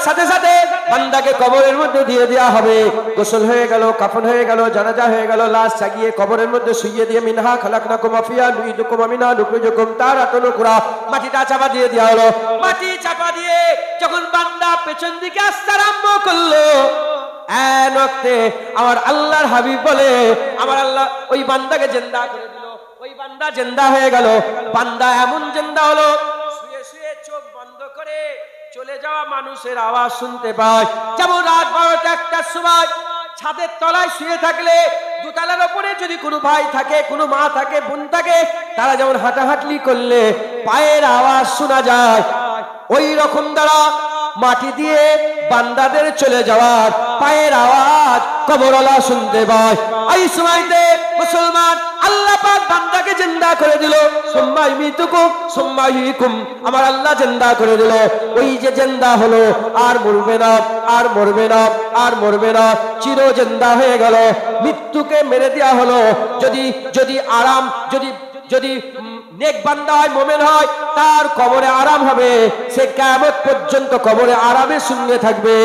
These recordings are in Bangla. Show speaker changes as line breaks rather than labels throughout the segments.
সাথে সাথে বান্দাকে কবরের মধ্যে দিয়ে দেওয়া হবে। গোসল হয়ে গেল, কাফন হয়ে গেল, জানাজা হয়ে গেল, লাশ জাগিয়ে কবরের মধ্যে শুইয়ে দিয়ে মিনহা খালাকনাকুম ওয়া ফিহা নুইদুকুম ওয়া মিনহা নুখরিজুকুম তারাতান উখরা, মাটিটা চাপা দিয়ে দেওয়া হলো। মাটি চাপা দিয়ে যখন বান্দা পেছন দিকে আসতে আরম্ভ করলো, আমার আল্লাহর হাবিব বলে আমার আল্লাহ ওই বান্দাকে জিন্দা করে দিল। ওই বান্দা জিন্দা হয়ে গেল। বান্দা এমন জিন্দা হলো, শুয়ে শুয়ে চোখ বন্ধ করে চলে যাওয়া মানুষের আওয়াজ শুনতে পায়। যেমন রাত 12টা 1টার সময় ছাদের তলায় শুয়ে থাকলে দোতলার উপরে যদি কোনো ভাই থাকে, কোনো মা থাকে, বোন থাকে, তারা যেমন হাঁটাহাঁটি করলে পায়ের আওয়াজ শোনা যায়, ওই রকম দ্বারা মাটি দিয়ে বান্দাদের চলে যাওয়ার পায়ের আওয়াজ কবরওয়ালা শুনতে পায়। এই সময়তে মুসলমান আল্লাহ পাক বান্দাকে জিন্দা করে দিল। সুম্মা ইমিতুকুম সুম্মা ইহয়িকুম, আমার আল্লাহ জিন্দা করে দিল। ওই যে জিন্দা হলো, আর মরবে না, আর মরবে না, আর মরবে না, চির জিন্দা হয়ে গেল। মৃত্যুকে মেরে দেওয়া হলো। যদি আরাম, যদি নেক বান্দা হয়, মুমিন হয়, তার কবরে আরাম হবে। সে কিয়ামত পর্যন্ত কবরে আরামের সঙ্গে থাকবে।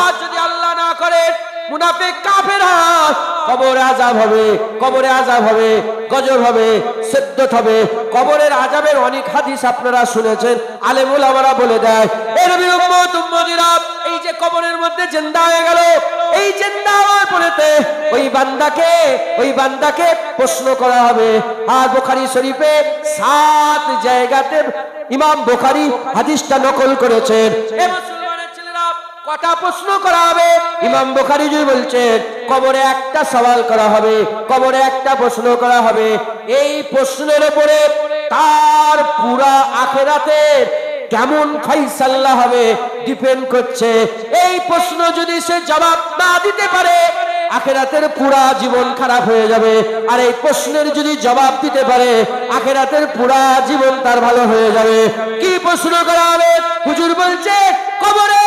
আর যদি আল্লাহ না করে মুনাফিক কাফের হয়, কবরে আযাব হবে, কবরে আযাব হবে, গজব হবে, সিদ্দত হবে। কবরের আযাবের অনেক হাদিস আপনারা শুনেছেন, আলেম ওলামারা বলে দেয়। এর নবীর উম্মত উম্মতিরা এই যে কবরের মধ্যে জিন্দা হয়ে গেল, এই জিন্দা হওয়ার পরেতে ওই বান্দাকে প্রশ্ন করা হবে। আর বুখারী শরীফে 7 জায়গাতে ইমাম বুখারী হাদিসটা নকল করেছেন। কটা প্রশ্ন করা হবে? ইমাম বুখারী জি বলছেন কবরে একটা সওয়াল করা হবে, কবরে একটা প্রশ্ন করা হবে। এই প্রশ্নের উপরে তার পুরা আখিরাতের কেমন ফয়সালা হবে ডিপেন্ড করছে। এই প্রশ্ন যদি সে জবাব না দিতে পারে, আখিরাতের পুরা জীবন খারাপ হয়ে যাবে। আর এই প্রশ্নের যদি জবাব দিতে পারে, আখিরাতের পুরা জীবন তার ভালো হয়ে যাবে। কি প্রশ্ন করা হবে? হুজুর বলছে কবরে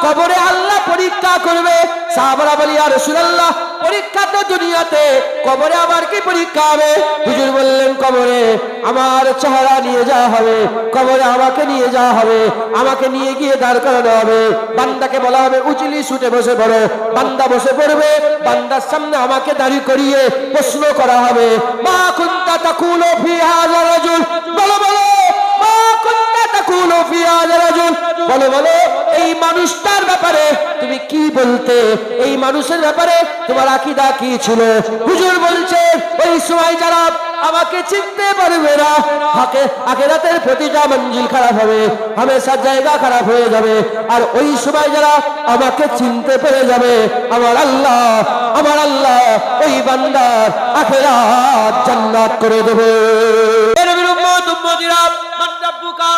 কবরে আল্লাহ পরীক্ষা করবে। সাহাবারা বলি ইয়া রাসূলুল্লাহ, পরীক্ষা তো দুনিয়াতে, কবরে আবার কি পরীক্ষা হবে? হুজুর বললেন কবরে আমার চেহারা নিয়ে যাওয়া হবে, কবরে আমাকে নিয়ে যাওয়া হবে, আমাকে নিয়ে গিয়ে দাঁড় করানো হবে। বান্দাকে বলা হবে উজলি সুটে বসে পড়ো, বান্দা বসে পড়বে। বান্দার সামনে আমাকে দাঁড়ি করিয়ে প্রশ্ন করা হবে, মা কুনতা তাকুলু ফি হাযা রাজুল, বলো বলো, মা কুনতা তাকুলু ফি হাযা রাজুল, বলো বলো এই মানুষটার ব্যাপারে তুমি কি বলতে, এই মানুষের ব্যাপারে তোমার আকীদা কি ছিল? হুজুর বলছেন ওই সময় যারা আমাকে চিনতে পারবে না, আখিরাতের প্রতিটা মঞ্জিল খারাপ হবে, হামেশা জায়গা খারাপ হয়ে যাবে। আর ওই সময় যারা আমাকে চিনতে পেরে যাবে, আমার আল্লাহ ওই বান্দার আখিরাত জান্নাত করে দেবে। এর উম্মত উম্মতিরা, মান রাব্বুকা,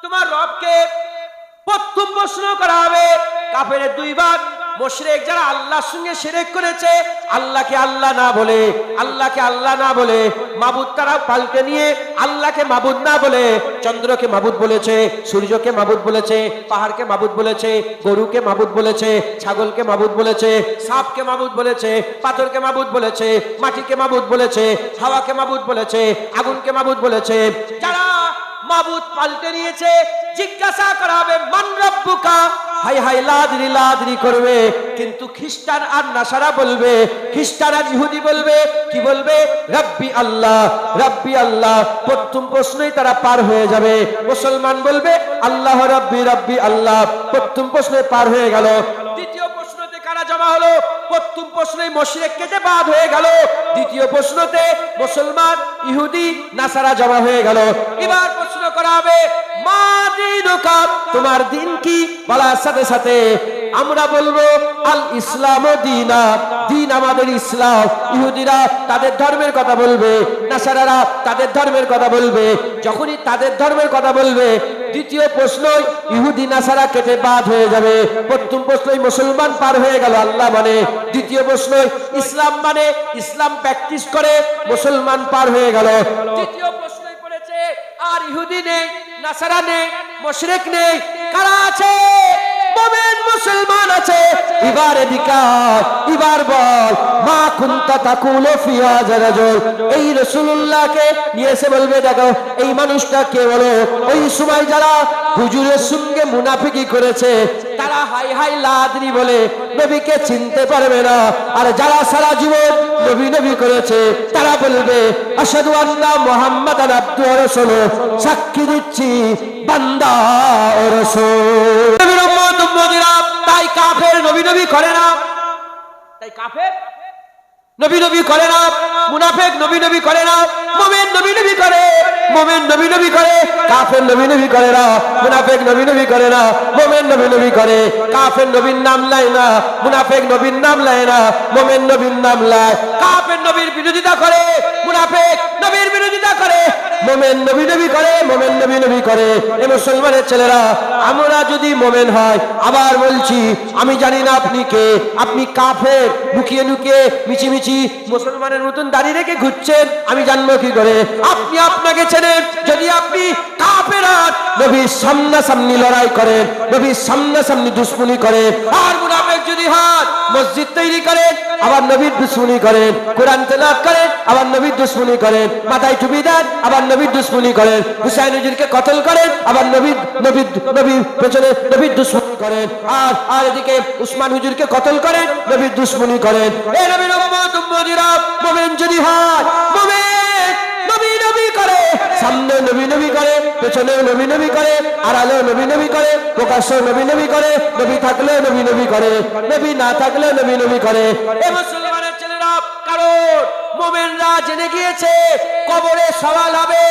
তোমার রবকে প্রথম প্রশ্ন করা হবে। কাফেরের 2 ভাগ, মুশরিক যারা আল্লাহর সঙ্গে শিরক করেছে, আল্লাহকে আল্লাহ না বলে মাবুদ তারা পাল্টে নিয়ে আল্লাহকে মাবুদ না বলে চন্দ্রকে মাবুদ বলেছে, সূর্যকে মাবুদ বলেছে, পাহাড়কে মাবুদ বলেছে, গরুকে মাবুদ বলেছে, ছাগলকে মাবুদ বলেছে, সাপকে মাবুদ বলেছে, পাথরকে মাবুদ বলেছে, মাটিকে মাবুদ বলেছে, হাওয়াকে মাবুদ বলেছে, আগুনকে মাবুদ বলেছে। যারা মাবুদ পাল্টে নিয়েছে, জিজ্ঞাসা করা হবে মান রাব্বুকা, হাই হাই লাদরি করবে। কিন্তু খ্রিস্টান আর নাসারা বলবে, খ্রিস্টান আর ইহুদি বলবে, কি বলবে? রাব্বি আল্লাহ। প্রথম প্রশ্নই তারা পার হয়ে যাবে। মুসলমান বলবে আল্লাহ রাব্বি আল্লাহ, প্রথম প্রশ্নে পার হয়ে গেল। দ্বিতীয় প্রশ্নতে কারা জমা হলো? প্রথম প্রশ্নে মুশরিক কেটে বাদ হয়ে গেল, দ্বিতীয় প্রশ্নতে মুসলমান, ইহুদি, নাসারা জমা হয়ে গেল। এবার প্রশ্ন করা হবে মা দীনুকা, তোমার দিন কি? বলার সাথে সাথে আমরা বলবো আল ইসলাম দীনা, দিন আমাদের ইসলাম। ইহুদিরা তাদের ধর্মের কথা বলবে, নাসারারা তাদের ধর্মের কথা বলবে। যখনই তাদের ধর্মের কথা বলবে, দ্বিতীয় প্রশ্ন ইহুদি নাসারা কেটে বাদ হয়ে যাবে। প্রথম প্রশ্নই মুসলমান পার হয়ে গেল আল্লাহ মানে, দ্বিতীয় প্রশ্ন ইসলাম মানে ইসলাম প্র্যাকটিস করে মুসলমান পার হয়ে গেল। তৃতীয় প্রশ্নই পড়েছে আর ইহুদি নেই, নাসারা নেই, মুশরিক নেই, কারা আছে? মুমিন মুসলমান আছে। এবার এদিকে এবার বল মা কুনতা তাকুলু ফি হাযা রাজুল, এই রাসূলুল্লাহকে নিয়ে এসে বলবে দেখো এই মানুষটা কে বলো। ওই সময় যারা হুজুরের সঙ্গে মুনাফিকি করেছে তারা হাই হাই লাদরি বলে নবীকে চিনতে পারবে না। আর যারা সারা জীবন নবী নবী করেছে তারা বলবে আশহাদু আন্না মুহাম্মাদান আবদুহু ওয়া রাসূলুহু, সাক্ষী দিচ্ছি বান্দা ও রাসূল। নবীর উম্মত উম্মতিরা তাই কাফের নবী নবী করে না, তাই কাফের নবী নবী করে না, মুনাফিক নবী নবী করে না, মুমিন নবী নবী করে, মুমিন নবী নবী করে, কাফের নবী নবী করে না, মুনাফিক নবী নবী করে না, মুমিন নবী নবী করে। কাফের নবীর নাম লয় না, মুনাফিক নবীর নাম লয় না, মুমিন নবীর নাম লয়। কাফের নবীর বিরোধিতা করে, মুনাফিক নবীর বিরোধিতা করে, মুমিন নবী নবী করে, মুমিন নবী নবী করে। এই মুসলমানের ছেলেরা আমরা যদি মুমিন হয়, আবার বলছি আমি জানি না আপনি কে, আপনি কাফের, লুকিয়ে লুকিয়ে মিছিমিছি মুসলমানের মতন দাঁড়িয়ে রেখে ঘুরছেন, আমি জানবো কি করে? আপনি আপনাকে চেনেন। যদি আপনি কাফের নবীর সামনাসামনি লড়াই করেন, নবীর সামনাসামনি দুশ্মনী করেন, আর মুনাফিক যদি হন মসজিদ তৈরি করেন আবার নবীর দুশ্মনী করেন, কোরআন তেলাওয়াত করেন আবার নবীর দুশ্মনী করেন, মাথায় টুপি দেন আবার নবীর দুশ্মনী করেন, হুসাইন হুজুরকে কতল করেন আবার নবীর পেছনে নবীর দুশ্মনী করেন, আর এদিকে উসমান হুজুরকে কতল করেন, নবীর দুশ্মনী করেন। এই নবীর উম্মত উম্মতিরা মুমিন যদি হয়, মুমিন নবী নবী করে, সামনে নবী নবী করে, পেছনে নবী নবী করে, আড়ালে নবী নবী করে, প্রকাশ্যে নবী নবী করে, নবী থাকলে নবী নবী করে, নবী না থাকলে নবী নবী করে। এই মুসলমানের ছেলেরা, কারণ মুমিনরা জেনে গিয়েছে কবরে সওয়াল হবে,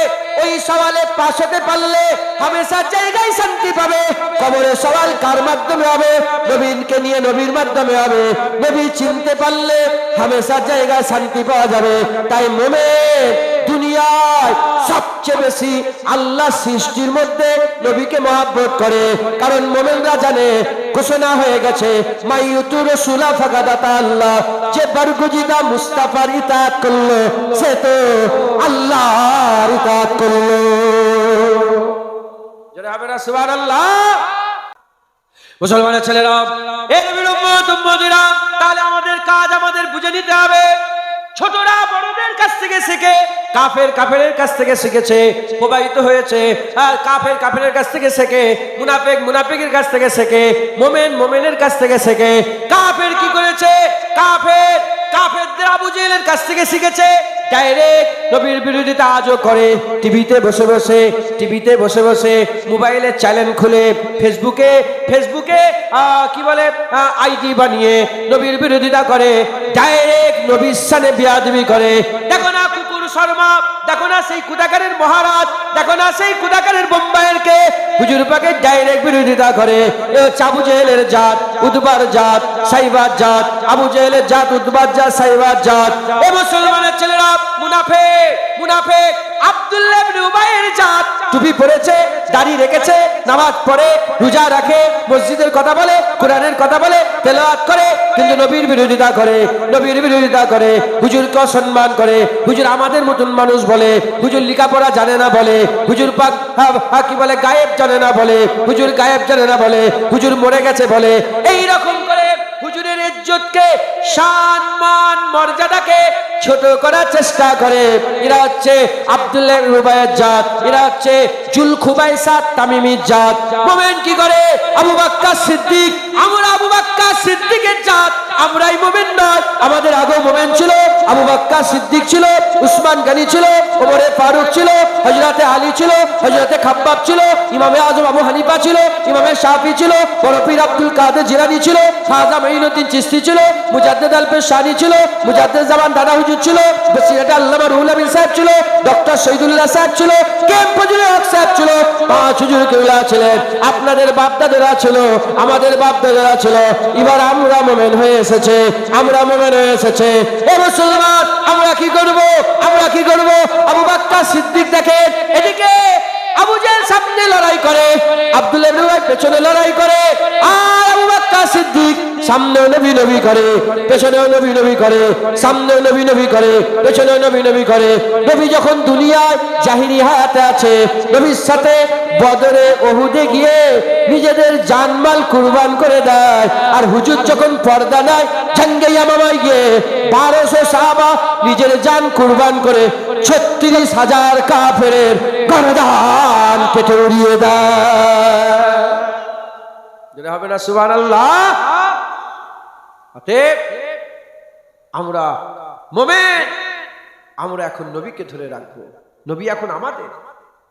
ওই সওয়ালে পাশ হতে পারলে হামেশা জায়গায় শান্তি পাবে। কবরে সওয়াল কার মাধ্যমে হবে? নবীকে নিয়ে নবীর মাধ্যমে হবে। নবী চিনতে পারলে হামেশা জায়গায় শান্তি পাওয়া যাবে। তাই মুমিন দুনিয়ায় সবচেয়ে বেশি আল্লাহ সৃষ্টির মধ্যে নবীকে মহব্বত করে, কারণ মুমিনরা জানে ঘোষণা হয়ে গেছে মাইয়ুতুর রাসূলা ফাকাদ আতা আল্লাহ, যে বরগুজিদা মুস্তাফার ইতাআত করলো সে তো আল্লাহর ইতাআত করলো। জোরে হবে না সুবহানাল্লাহ। মুসলমানের ছেলেরা, এই নবীর উম্মত উম্মতিরা, তাহলে আমাদের কাজ আমাদের বুঝে নিতে হবে। ছোটরা বড়দের কাছ থেকে শিখে, কাফেরের কাছ থেকে শিখেছে, প্রবাহিত হয়েছে। আর কাফেরের কাছ থেকে শেখে, মুনাফিকের কাছ থেকে শেখে, মুমিনের কাছ থেকে শেখে। কাফের কি করেছে? কাফেরদের আবু জেহেলের কাছ থেকে শিখেছে। ডাইরেক্ট নবীর বিরোধিতা আজও করে। টিভিতে বসে বসে মোবাইলে চ্যানেল খুলে ফেসবুকে কি বলে আইডি বানিয়ে নবীর বিরোধিতা করে। ডাইরেক্ট নবীর সানে বিয়াদবি করে। দেখো না কুকুর শর্মা, দেখো না সেই কুদাকারের মহারাজ, দেখো না সেই কুদাকারের বোম্বাইয়ের কে হুজুর পাকে ডাইরেক্ট বিরোধিতা করে। এ হচ্ছে আবু জেহেলের জাত, উতবার জাত, সাইবার জাত। আবু জেহেলের জাত, উতবার জাত, সাইবার জাত। এ মুসলমানের ছেলেরা, মুনাফিক আব্দুল্লাহ ইবনে উবাইয়ের জাত। টুপি পরেছে, দাড়ি রেখেছে, নামাজ পড়ে, রোজা রাখে, মসজিদের কথা বলে, কোরআনের কথা বলে, তেলাওয়াত করে, কিন্তু নবীর বিরোধিতা করে। হুজুরকে অসম্মান করে। হুজুর আমাদের মতন মানুষ বলে, হুজুর লেখাপড়া জানে না বলে, হুজুর পাক কি বলে গায়েব জানে না বলে, হুজুর গায়েব জানে না বলে, হুজুর মরে গেছে বলে। এই রকম করে হুজুরের ইজ্জতকে, শান মান মর্যাদাকে ছোট করার চেষ্টা করে। এরা হচ্ছে আব্দুল্লাহ ইবনে উবাইয়ের জাত, এরা হচ্ছে জুলখুবাইসা তামিমির জাত। মুমিন কি করে? আবু বকর সিদ্দিক, আমরা আবু বকর সিদ্দিকের জাত। আমরাই মুমিন নয়, আমাদের আগে মুমিন ছিল। আবু বকর সিদ্দিক ছিল, উসমান গনি ছিল, ওমরে ফারুক ছিল, হযরতে আলী ছিল, হযরতে খাব্বাব ছিল, ইমামে আজম আবু হানিফা ছিল, ইমামে শাফি ছিল, বড় পীর আব্দুল কাদের জিলানী ছিল, খাজা মঈনুদ্দিন চিশতি ছিল, মুজাদ্দিদ আল-পেশানি ছিল, মুজাদ্দিদ জামান দাদা হুজুর ছিল, বসিরহাট আল্লামা রুহুল আমিন সাহেব ছিল, ডক্টর শহীদুল্লাহ সাহেব ছিল, কেম ফজলুল হক সাহেব ছিল, পাঁচ হুজুর কেবলা ছিলেন। আপনাদের বাপ-দাদারা ছিল, আমাদের বাপ-দাদারা ছিল। এবার আমরা মুমিন হয়ে এসেছে, এ মুসলমান, আমরা কি করব? আবু বকর সিদ্দিক দেখেন, এদিকে আবু জেহেল সামনে লড়াই করে, আব্দুল্লাহ ইবনে উবাই পেছনে লড়াই করে, আর আবু বকর সিদ্দিক সামনেও নবী নবী করে, পেছনেও নবী নবী করে, সামনেও নবী নবী করে, পেছনেও নবী নবী করে। নবী যখন দুনিয়ায় জাহিরি হায়াতে আছে, নবীর সাথে বদরে ওহুদে গিয়ে নিজেদের জানমাল কুরবান করে দেয়। আর হুজুর যখন পর্দা নেয় জঙ্গে ইয়ামামায় গিয়ে 1200 সাহাবা নিজের জান কুরবান করে 36,000 কাফেরের গর্দান কেটে উড়িয়ে দেয়। যেটা হবে না সুবহানাল্লাহ। অতএব আমরা মুমিন, আমরা এখন নবীকে ধরে রাখবো। নবী এখন আমাদের,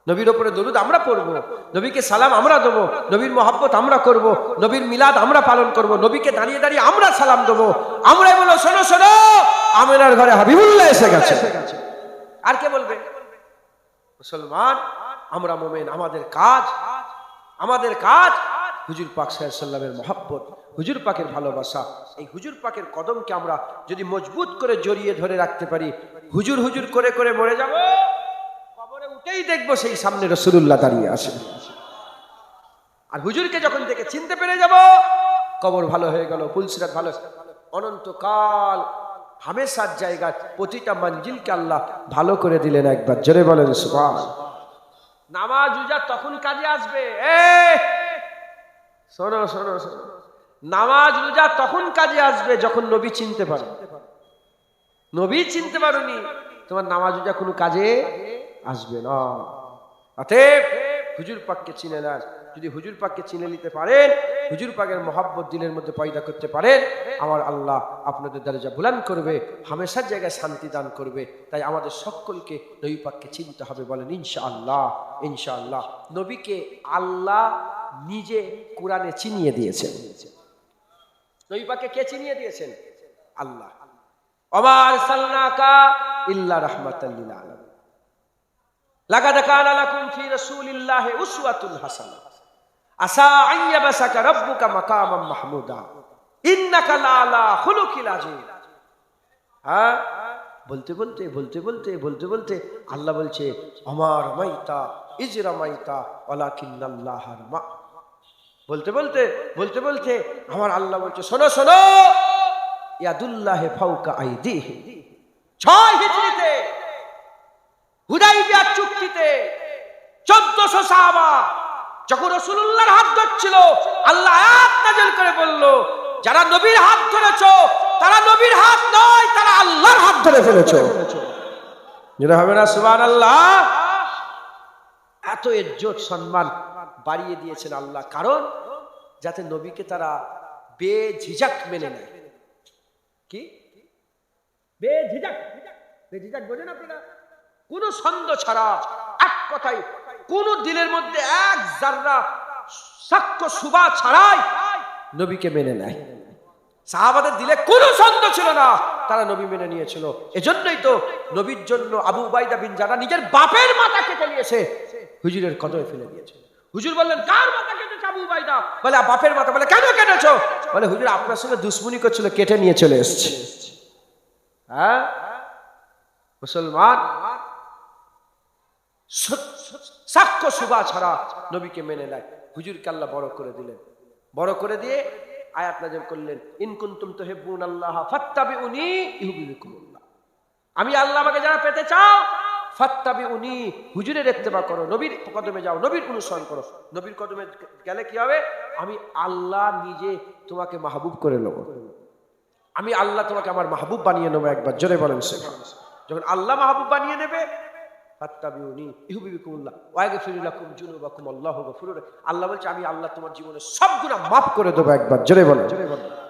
নবীর উপরে দরুদ আমরা পড়ব, নবীকে সালাম আমরা দেবো, নবীর মহব্বত আমরা করব, নবীর মিলাদ আমরা পালন করব, নবীকে দাঁড়িয়ে দাঁড়িয়ে আমরা সালাম দেবো। আমরাই বলো শোনো শোনো আমিনার ঘরে হাবিবুল্লাহ এসে গেছে। আর কে বলবে? মুসলমান আমরা মুমিন, আমাদের কাজ হুজুর পাক সাল্লাল্লাহু আলাইহি ওয়াসাল্লামের মহব্বত, হুজুর পাকের ভালোবাসা। এই হুজুর পাকের কদমকে আমরা যদি মজবুত করে জড়িয়ে ধরে রাখতে পারি, হুজুর হুজুর করে করে মরে যাব, কবরে উঠেই দেখবো সেই সামনে রাসূলুল্লাহ দাঁড়িয়ে আছেন। আর হুজুরকে যখন দেখে চিনতে পেরে যাব, কবর ভালো হয়ে গেল, পুলসিরাত ভালো, অনন্তকাল হামেশার জায়গা প্রতিটা মঞ্জিলকে আল্লাহ ভালো করে দিলেন। একবার জোরে বলেন সুবহান। নামাজ রোজা তখন কাজে আসবে, শোনো শোনো শোনো, নামাজ রোজা তখন কাজে আসবে যখন নবী চিনতে পারো। নবী চিনতে পারোনি, তোমার নামাজ রোজা কোনো কাজে আসবে না। অতএব হুজুর পাককে চিনে না, যদি হুজুর পাককে চিনে নিতে পারেন, হুজুর পাকের মহব্বত দিলের মধ্যে পয়দা করতে পারেন, আমার আল্লাহ আপনাদের দরজা বুলন্দ করবে, হামেশার জায়গায় শান্তি দান করবে। তাই আমাদের সকলকে নবী পাককে চিনতে হবে। বলেন ইনশাআল্লাহ। ইনশাআল্লাহ। নবীকে আল্লাহ নিজে কোরআনে চিনিয়ে দিয়েছেন। নবী পাককে কে চিনিয়ে দিয়েছেন? আল্লাহ। ওমা আরসালনাকা ইল্লা রাহমাতাল লিল আলামিন, লাকাদ কানা লাকুম ফি রাসূলিল্লাহি উসওয়াতুন হাসানাহ, আসা আন ইয়াবসাকা রাব্বুকা মাকামান মাহমুদা, ইন্নাকা লাআলা খুলুকিল আযীম। হ্যাঁ, বলতে বলতে বলতে বলতে বলতে বলতে আল্লাহ বলছে আমার মাইতা ইজরা মাইতা ওয়ালাকিন্নাল্লাহ রামা। বলতে বলতে বলতে বলতে আমার আল্লাহ বলছে শোনো শোনো, ইয়াদুল্লাহি ফাওকা আইদিহি। 6 হিজরিতে হুদাইবিয়া চুক্তিতে 1400 সাহাবা যখন রাসূলুল্লাহর হাত ধরছিল, আল্লাহ আয়াত নাযিল করে বলল, যারা নবীর হাত ধরেছো তারা নবীর হাত নয়, তারা আল্লাহর হাত ধরে ফেলেছো। যেটা হবে না সুবহানাল্লাহ। এত ইজ্জত সম্মান বাড়িয়ে দিয়েছেন আল্লাহ, কারণ যাতে নবীকে তারা বেঝিঝক মেনে নেয়। কি বেঝিঝক? বেঝিঝক বোঝেন আপনারা? কোন সন্দেহ ছাড়া, এক কথাই কোন দিলের মধ্যে এক জাররা সাক্ষ্য সুবা ছাড়াই নবীকে মেনে নেয়। সাহাবাদের দিলে কোনো সন্দেহ ছিল না, তারা নবী মেনে নিয়েছিল। এজন্যই তো নবীর জন্য আবু উবাইদা বিন জাররাহ নিজের বাপের মাথা কেটে নিয়েছে, হুজুরের কদমে ফেলে দিয়েছে। হুজুর বললেন কার মাথা কেটেছে? আবু উবাইদা। বলে বাপের মাথা। বলে কেন কেটেছো? বলে হুজুর আপনার সঙ্গে দুশমনি করছিল, কেটে নিয়ে চলে এসেছে। হ্যাঁ মুসলমান, সাক্ষ্য সুবা ছাড়া নবীকে মেনে নেয়। হুজুরকে আল্লাহ বড় করে দিলেন, বড় করে দিয়ে আয়াত নাযিল করলেন, ইন কুনতুম তুহিব্বুনাল্লাহ ফাত্তাবিউনি ইউহিব্বুকুমুল্লাহ। আমি আল্লাহ, আমাকে যারা পেতে চাও ফাত্তাবিউনি, হুজুরের ইত্তেবা করো, নবীর কদমে যাও, নবীর অনুসরণ করো। নবীর কদমে গেলে কি হবে? আমি আল্লাহ নিজে তোমাকে মাহবুব করে নেব, আমি আল্লাহ তোমাকে আমার মাহবুব বানিয়ে নেবো। একবার জোরে বলেন সুবহানাল্লাহ। যখন আল্লাহ মাহবুব বানিয়ে নেবে, ফাত্তাবিউনি ইউহিব্বুকুমুল্লাহ ওয়া ইয়াগফিরু লাকুম যুনুবাকুম আল্লাহু গফুরুর। আল্লাহ বলছে আমি আল্লাহ তোমার জীবনের সব গুনাহ মাফ করে দেবো। একবার জোরে বলেন।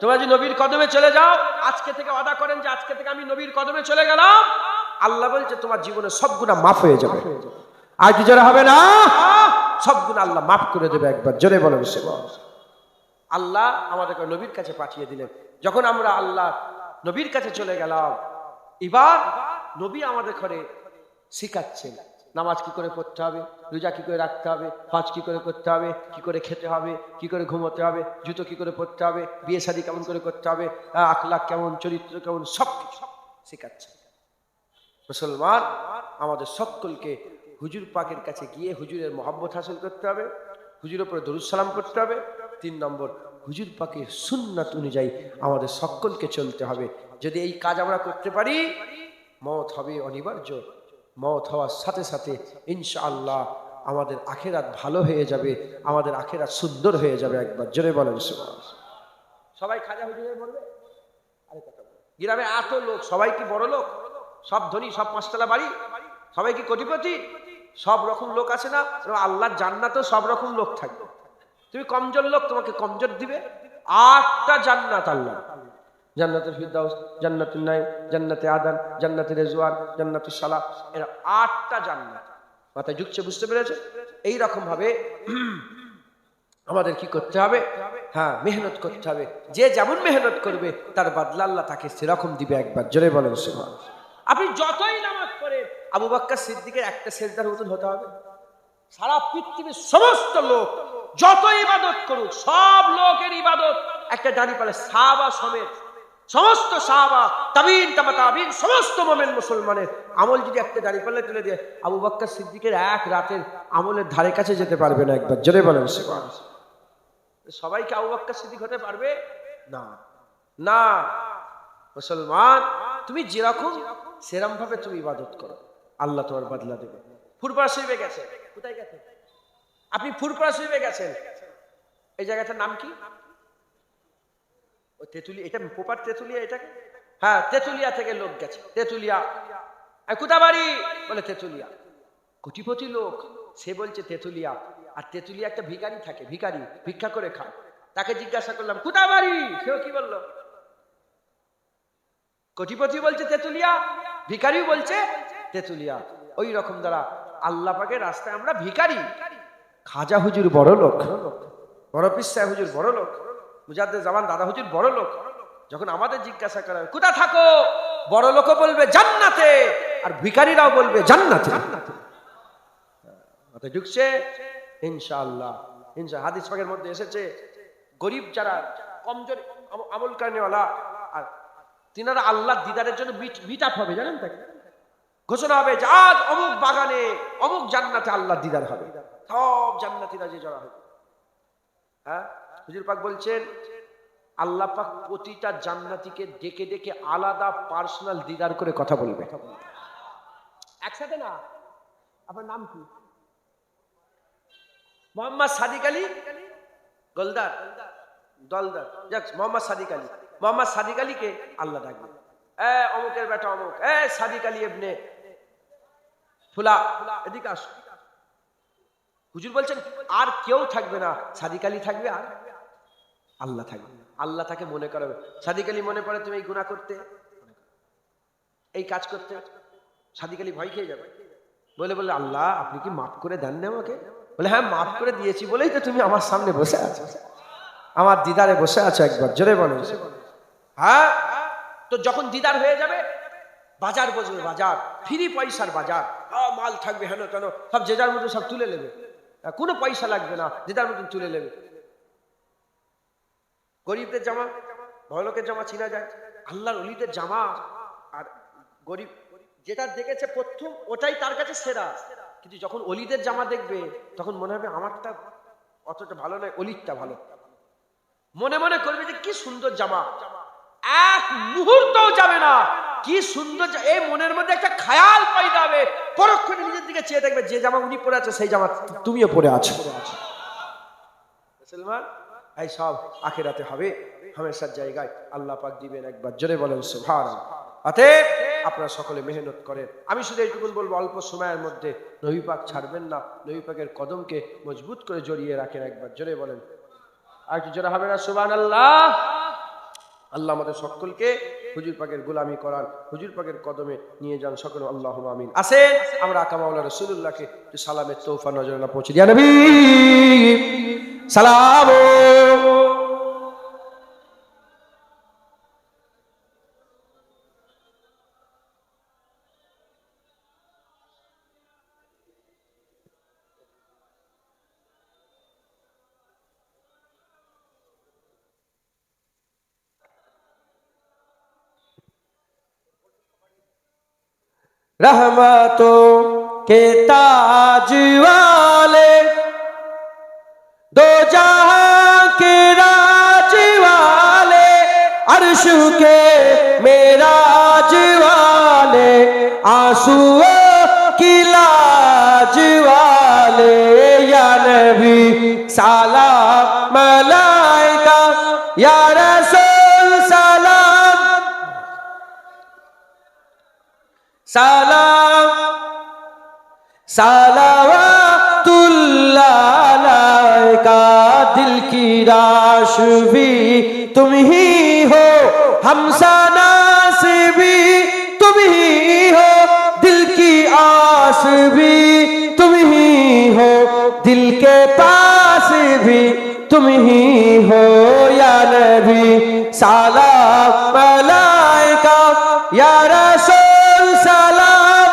তোমরা যদি নবীর কদমে চলে যাও, আজকে থেকে ওয়াদা করেন যে আজকে থেকে আমি নবীর কদমে চলে গেলাম, আল্লাহ বলছে তোমার জীবনের সব গুনাহ মাফ হয়ে যাবে। আর কি জোরে হবে না? সব গুনাহ আল্লাহ মাফ করে দেবে। একবার জোরে বলেন সুবহানাল্লাহ। আল্লাহ আমাদেরকে নবীর কাছে পাঠিয়ে দিলেন। যখন আমরা আল্লাহ নবীর কাছে চলে গেলাম, এবার নবী আমাদের ঘরে শিখাচ্ছেন নামাজ কি করে পড়তে হবে, রোজা কি করে রাখতে হবে, হজ কি করে করতে হবে, কি করে খেতে হবে, কি করে ঘুমোতে হবে, জুতো কি করে পরতে হবে, বিয়ে শাদী কেমন করে করতে হবে, আখলাক কেমন, চরিত্র কেমন, সব কিছু শেখাচ্ছে। মুসলমান আমাদের সকলকে হুজুর পাকের কাছে গিয়ে হুজুরের মহব্বত হাসিল করতে হবে, হুজুরের উপরে দরুদ সালাম করতে হবে। 3 নম্বর, হুজুর পাকের সুন্নাত অনুযায়ী আমাদের সকলকে চলতে হবে। যদি এই কাজ আমরা করতে পারি, মওত হবে অনিবার্য। মওত হওয়ার সাথে সাথে ইনশাআল্লাহ আমাদের আখিরাত ভালো হয়ে যাবে, আমাদের আখিরাত সুন্দর হয়ে যাবে। একবার জোরে বলেন সুবহানাল্লাহ। সবাই খাজা হুজুরে বলবে? আরে কথা বল। গ্রামে এত লোক, সবাই কি বড় লোক? সব ধনী, সব 5 তলা বাড়ি, সবাই কি কোটিপতি? সব রকম লোক আছে না? আল্লাহর জান্নাতেও সব রকম লোক থাকবে। তুমি কমজোর লোক, তোমাকে কমজোর দিবে। 8টা জান্নাত আল্লাহ, জান্নাতুল ফিরদাউস, জান্নাতুন নাঈম, জান্নাতে আদন, জান্নাতে রিজওয়ান, জান্নাতুস সালাহ, এরা 8টা জান্নাত। মাথায় ঢুকছে? বুঝতে পেরেছে? এই রকম ভাবে আমাদের কি করতে হবে? হ্যাঁ, মেহনত করতে হবে। যে যেমন মেহনত করবে তার বদলা আল্লাহ তাকে সেরকম দিবে। একবার জোরে বলেন সুবহানাল্লাহ। আপনি যতই নামাজ পড়েন, আবু বকর সিদ্দিকের একটা সেজদার মতন হতে হবে। সারা পৃথিবীর সমস্ত লোক যত ইবাদত করুক, সব লোকের ইবাদত একটা দাঁড়িপাল্লা, সাহাবা সমেত সমস্ত সাহাবা, তাবিন, তাবা তাবিন, সমস্ত মুমিন মুসলমানের আমল যদি একটা দাঁড়িপাল্লা তুলে দিয়ে, আবু বকর সিদ্দিকের এক রাতের আমলের ধারে কাছে যেতে পারবে না। একবার জোরে বলেন সুবহানাল্লাহ। সবাইকে আবু বকর সিদ্দিক হতে পারবে না। না মুসলমান, তুমি যেরকম সেরকম ভাবে তুমি ইবাদত করো, আল্লাহ তোমার বদলা দেবে। ফুরফুরা শরীফে গেছে, কোথায় গেছে? আপনি ফুরফুরা শরীফে গেছেন, এই জায়গাটার নাম কি? ও তেতুলিয়া, এটা প্রপার তেতুলিয়া এটাকে? হ্যাঁ, তেতুলিয়া থেকে লোক গেছে। তেতুলিয়া, কোথা বাড়ি? বলে তেতুলিয়া। কোটিপতি লোক, সে বলছে তেতুলিয়া। আর তেতুলিয়া একটা ভিখারি থাকে, ভিখারি ভিক্ষা করে খায়। তাকে জিজ্ঞাসা করলাম কোথা বাড়ি, সেও কি বললো? কোটিপতি বলছে তেতুলিয়া, ভিখারিও বলছে তেতুলিয়া। ওই রকম দ্বারা আল্লাহ পাকের রাস্তায় আমরা ভিখারি। খাজা হুজুর বড় লোক, বড় পীর সাহেব হুজুর বড় লোক, মুজাদ্দেদ জামান দাদা হুজুর বড় লোক। যখন আমাদের জিজ্ঞাসা করা হবে কোথা থাকো, বড় লোকও বলবে জান্নাতে, আর ভিখারিরাও বলবে জান্নাতে। মাথায় ঢুকছে? ইনশাআল্লাহ। হাদিস পাকের মধ্যে এসেছে, গরিব যারা, কমজোর আমল কারণেওয়ালা, আর তিনারা আল্লাহ দিদারের জন্য মিট আপ হবে। জানেন তাকে ঘোষণা হবে যে আজ অমুক বাগানে অমুক জান্নাতে আল্লাহ দিদার হবে, সব জান্নাতীরা যে জড়া হবে। হ্যাঁ, হুজুর পাক বলছেন আল্লাহ পাক প্রতিটা জান্নাতীকে ডেকে ডেকে আলাদা পার্সোনাল দিদার করে কথা বলবে, একসাথে না। আপনার নাম কি? মোহাম্মদ সাদিক আলী গোলদার, দলদার, যাক মোহাম্মদ সাদিক আলী। মোহাম্মদ সাদিক আলীকে আল্লাহ ডাকবে, অমুকের বেটা অমুক, সাদিক আলী ইবনে ফুলা, এদিকে আস। হুজুর বলছেন আর কেউ থাকবে না, সাদিক আলী থাকবে আর আল্লাহ থাকবে। আল্লাহ তাকে মনে করাবে। সাদিক আলী মনে পড়ে তুমি এই গুনাহ করতে, এই কাজ করতে, সাদিক আলী ভয় খেয়ে যাবে। বলে বলে আল্লাহ আপনি কি মাফ করে দেন না আমাকে? বলে হ্যাঁ মাফ করে দিয়েছি বলেই তো তুমি আমার সামনে বসে আছো, আমার দিদারে বসে আছো। একবার জোরে বলো। হ্যাঁ, তো যখন দিদার হয়ে যাবে, বাজার বসবে, বাজার ফ্রি পয়সার বাজার, মাল থাকবে হেন কেন, সব যে যার মতো সব তুলে নেবে, কোনো পয়সা লাগবে না, যে যার মতন তুলে নেবে। গরিবদের জামা বড়লোকের জামা চিনা যায়, আল্লাহর ওলিদের জামা। আর গরিব যেটা দেখেছে প্রথম ওটাই তার কাছে সেরা, কিন্তু যখন ওলিদের জামা দেখবে তখন মনে হবে আমারটা অতটা ভালো নয়, অলিদটা ভালো। মনে মনে করবে যে কি সুন্দর জামা, এক মুহূর্তও যাবে না কি সুন্দর, এই মনের মধ্যে একটা খেয়াল পয়দা হবে, পরক্ষণে নিজের দিকে চেয়ে দেখবে যে জামা উনি পরে আছে সেই জামা তুমিও পরে আছো। মুসলমান, এই সব আখিরাতে হবে, হামেশার জায়গায় আল্লাহ পাক দিবেন। একবার জোরে বলেন সুবহানাল্লাহ। অতএব আপনারা সকলে মেহনত করেন। আমি শুধু এইটুকুন বলবো, অল্প সময়ের মধ্যে নবী পাক ছাড়বেন না, নবী পাকের কদমকে মজবুত করে জড়িয়ে রাখেন। একবার জোরে বলেন, আর কি জোরে হবে না সুবহানাল্লাহ। আল্লাহ আমাদের সকলকে হুজুর পাকের গোলামি করার, হুজুর পাকের কদমে নিয়ে যান সকলে, আল্লাহুম্মা আমিন। আসেন আমরা আকা মাওলা রাসূলুল্লাহকে সালামের তোহফা নজরানা পৌঁছে দিয়া নবী সালাম। रहमतो के ताज वाले, दो जहां के राज वाले, अर्श के मेराज वाले, आंसुओं की लाज वाले, या नबी सलाम मलाइका, या रसूल सलाम सलाम सलावतुल्लाह अलैका। दिल की राश भी तुम ही हो, हमसनास भी तुम ही हो, दिल की आस भी तुम ही हो, दिल के पास भी तुम ही हो, या नबी सलाम मलाइका, या रसूल सलाम,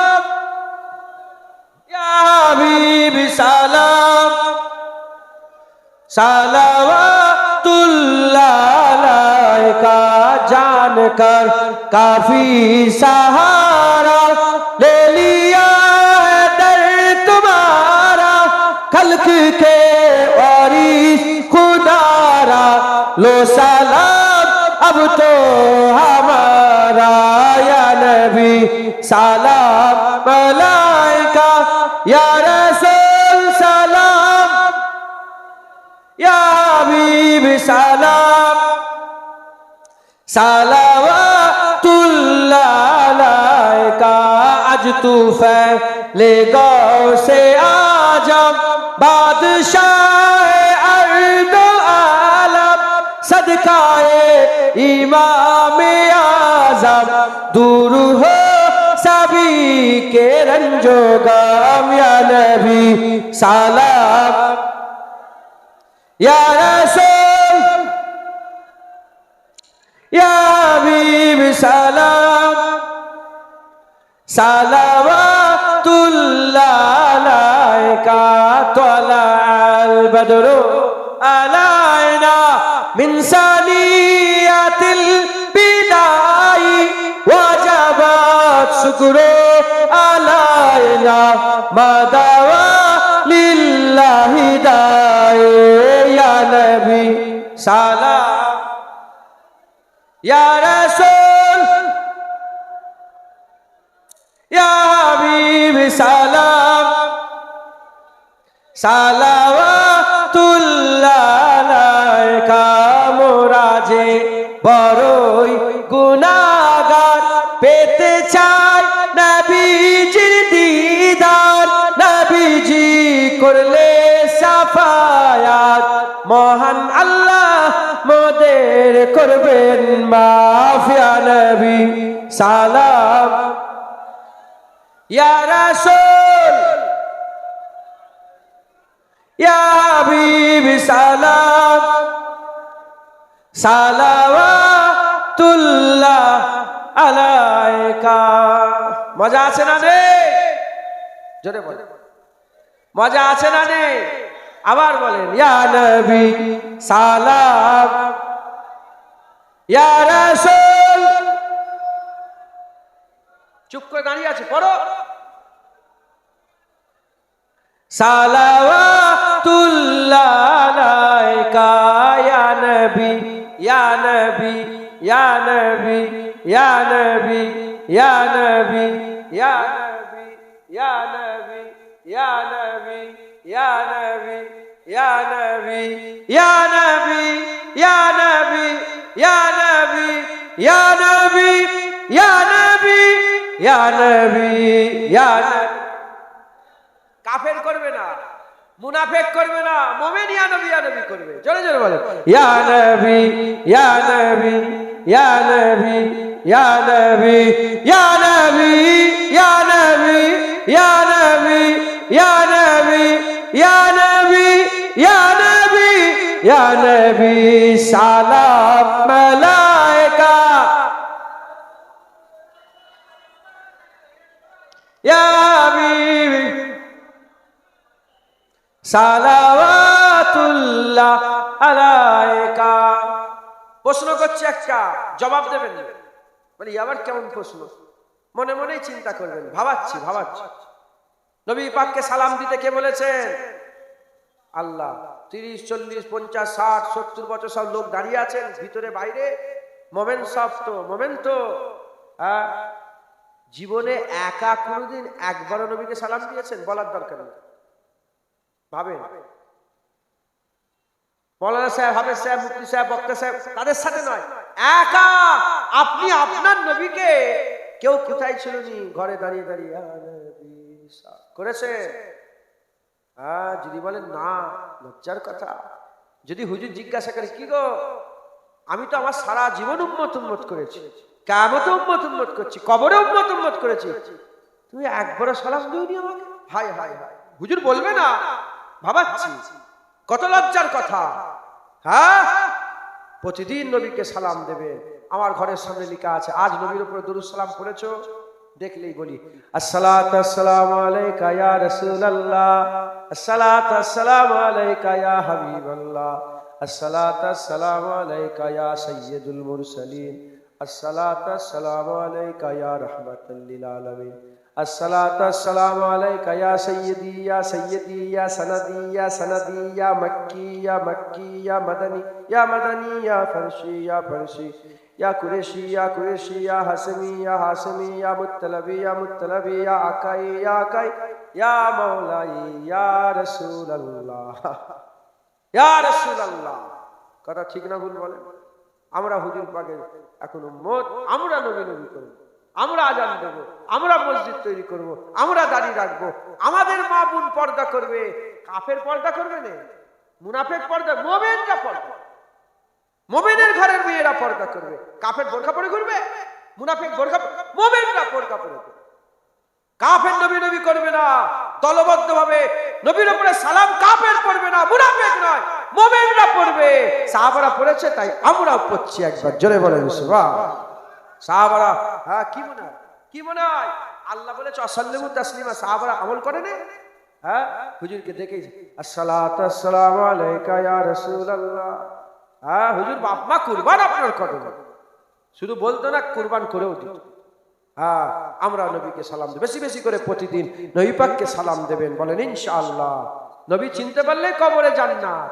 या हबीब सलाम सलावतुल्लाह अलैका। जानकर काफी सहारा ले लिया है दर तुम्हारा, खल्क के वारिस खुदारा, लो सलाम अब तो हमारा, या नबी सलाम मलाइका, या रसूल सलाम, या हबीब सलाम सलावतुल्लाह अलैका। आज तू फैले गौ से आजम, बादशाह अर्द आलम, सदकाए इमाम आज़म, दूर हो सभी के रंजो गम, या नबी सलाम, या रसूल, या हबीब सलाम सलावतुल्लाह अलैका। तलअल बद्रु अलैना मिन सनियतिल बिदाई, वजबत शुक्रू अलैना मदवा लिल्लाहि दाई, या नबी सलाम, या रसूल, या हबीब सलाम सलावतुल्लाह अलैका। मोराजे बड़ई गुनाहगार, পেতে চাই নবীজির দিদার, নবীজি করলে সাফায়াত, মহান আল্লাহ মোদের করবেন মাফ, ইয়া নবী সালাম, ইয়া রাসূল, ইয়া হাবিব সালাম সালাওয়াতুল্লাহ আলাইকা। মজা আছে না রে? জোরে বলেন, মজা আছে না রে? আবার বলেন, ইয়া নবী সালাম, ইয়া রাসূল। চুপ করে দাঁড়িয়ে আছে, পড়ো। সালাওয়াতুল্লাহ আলাইকা ইয়া নবী, ইয়া নবী, ইয়া নবী, ইয়া নবী, ইয়া নবী, ইয়া নবী, ইয়া নবী, ইয়া নবী, ইয়া নবী, ইয়া নবী, ইয়া নবী, ইয়া নবী, ইয়া নবী, ইয়া নবী, ইয়া নবী, ইয়া নবী, ইয়া নবী। কাফের করবে না, মুনাফিক করবে না, মুমিন ইয়া নবী ইয়া নবী করবে। জোরে জোরে বলেন, ইয়া নবী, ইয়া নবী, ইয়া নবী, ইয়া নবী, ইয়া নবী, ইয়া নবী, ইয়া নবী, ইয়া নবী, ইয়া নবী, ইয়া নবী, ইয়া নবী সালাম মালায়েকা, ইয়া হাবিব সালাওয়াতুল্লাহ আলাইকা। প্রশ্ন করছে একটা, জবাব দেবেন। বলি আবার কেমন প্রশ্ন? মনে মনেই চিন্তা করবেন, ভাবাচ্ছি। নবী পাককে সালাম দিতে কে বলেছেন? আল্লাহ। 30, 40, 50, 60, 70 বছর সব লোক দাঁড়িয়ে আছেন ভিতরে বাইরে, মোমেন সব তো মোমেন তো। জীবনে একা কোনোদিন একবারও নবীকে সালাম দিয়েছেন? বলার দরকার নেই। ভাবেন, মৌলানা সাহেব, হাফেজ সাহেব, মুফতি সাহেব, বক্তা সাহেব, তাদের সাথে নয়, একা আপনি আপনার নবীকে, কেউ কোথায় ছিল নি, ঘরে দাঁড়িয়ে দাঁড়িয়ে করেছে? যদি বলেন না, লজ্জার কথা। যদি হুজুর জিজ্ঞাসা করে, কি গো, আমি তো আমার সারা জীবন উম্মত করেছি, কিয়ামতে উম্মত করছি, কবরে উম্মত করেছি, তুমি একবারও সালাম দিওনি আমাকে? হায় হায় হায়, হুজুর বলবে না? ভাবাচ্ছি, কত লজ্জার কথা। হ্যাঁ, প্রতিদিন নবীকে সালাম দেবে। আমার ঘরের সামনে লেখা আছে, আজ নবীর উপরে দরুদ সালাম পড়েছো? দেখলেই বলি, আসসালাতু আসসালামু আলাইকা ইয়া রাসূলুল্লাহ, আসসালাতু আসসালামু আলাইকা ইয়া হাবিবাল্লাহ, আসসালাতু আসসালামু আলাইকা ইয়া সাইয়্যিদুল মুরসালিন, আসসালাতু আসসালামু আলাইকা ইয়া রাহমাতাল লিল আলামিন, আসসালাতু আসসালামু আলাইকা ইয়া সাইয়্যিদি ইয়া সাইয়্যিদি ইয়া সানাদি ইয়া সানাদি ইয়া মক্কি ইয়া মক্কি ইয়া মাদানী ইয়া ফারসি ইয়া ফারসি ইয়া কুরেশি ইয়া কুরেশি ইয়া হাসমি ইয়া মুত্তালাবি ইয়া আকাই ইয়া মাওলাই ইয়া রাসূলুল্লাহ, ইয়া রাসূলুল্লাহ। কথা ঠিক না ভুল বলেন? আমরা হুজুর পাকের এখন উম্মত, আমরা নবী করব, আমরা আজান দেব, আমরা মসজিদ তৈরি করব, আমরা দাড়ি রাখবো, আমাদের মা বোন পর্দা করবে। কাফের পর্দা করবে না, মুনাফিক পর্দা, মুমিনরা পর্দা, মুমিনের ঘরের মেয়েরা পর্দা করবে। কাফের বোরকা পরে ঘুরবে, মুনাফিক বোরকা, মুমিনরা বোরকা পরে ঘুরবে। কাফের নবী করবে না, দলবদ্ধভাবে নবীর উপরে সালাম কাফের পড়বে না, মুনাফিক নয়, মুমিনরা পড়বে। সাহাবারা পড়েছে, তাই আমরাও পড়ছি। একবার জোরে বলেন সুবহানাল্লাহ। সাহাবারা, হ্যাঁ, কি মনে হয় আল্লাহ বলেছে আসাল্লিমু তাসলিমা, সাহাবারা আমল করে না? হ্যাঁ, হুজুরকে দেখেই আসসালাতু আসসালামু আলাইকা ইয়া রাসূলুল্লাহ। হ্যাঁ, হুজুর বাপ মা কুরবান আপনার কদমে, শুধু বলতো না, কুরবান করেও দিত। হ্যাঁ, আমরা নবীকে সালাম দেব, বেশি বেশি করে প্রতিদিন নবী পাককে সালাম দেবেন। বলেন ইনশাআল্লাহ। নবী চিনতে পারলে কবরে জান্নাত,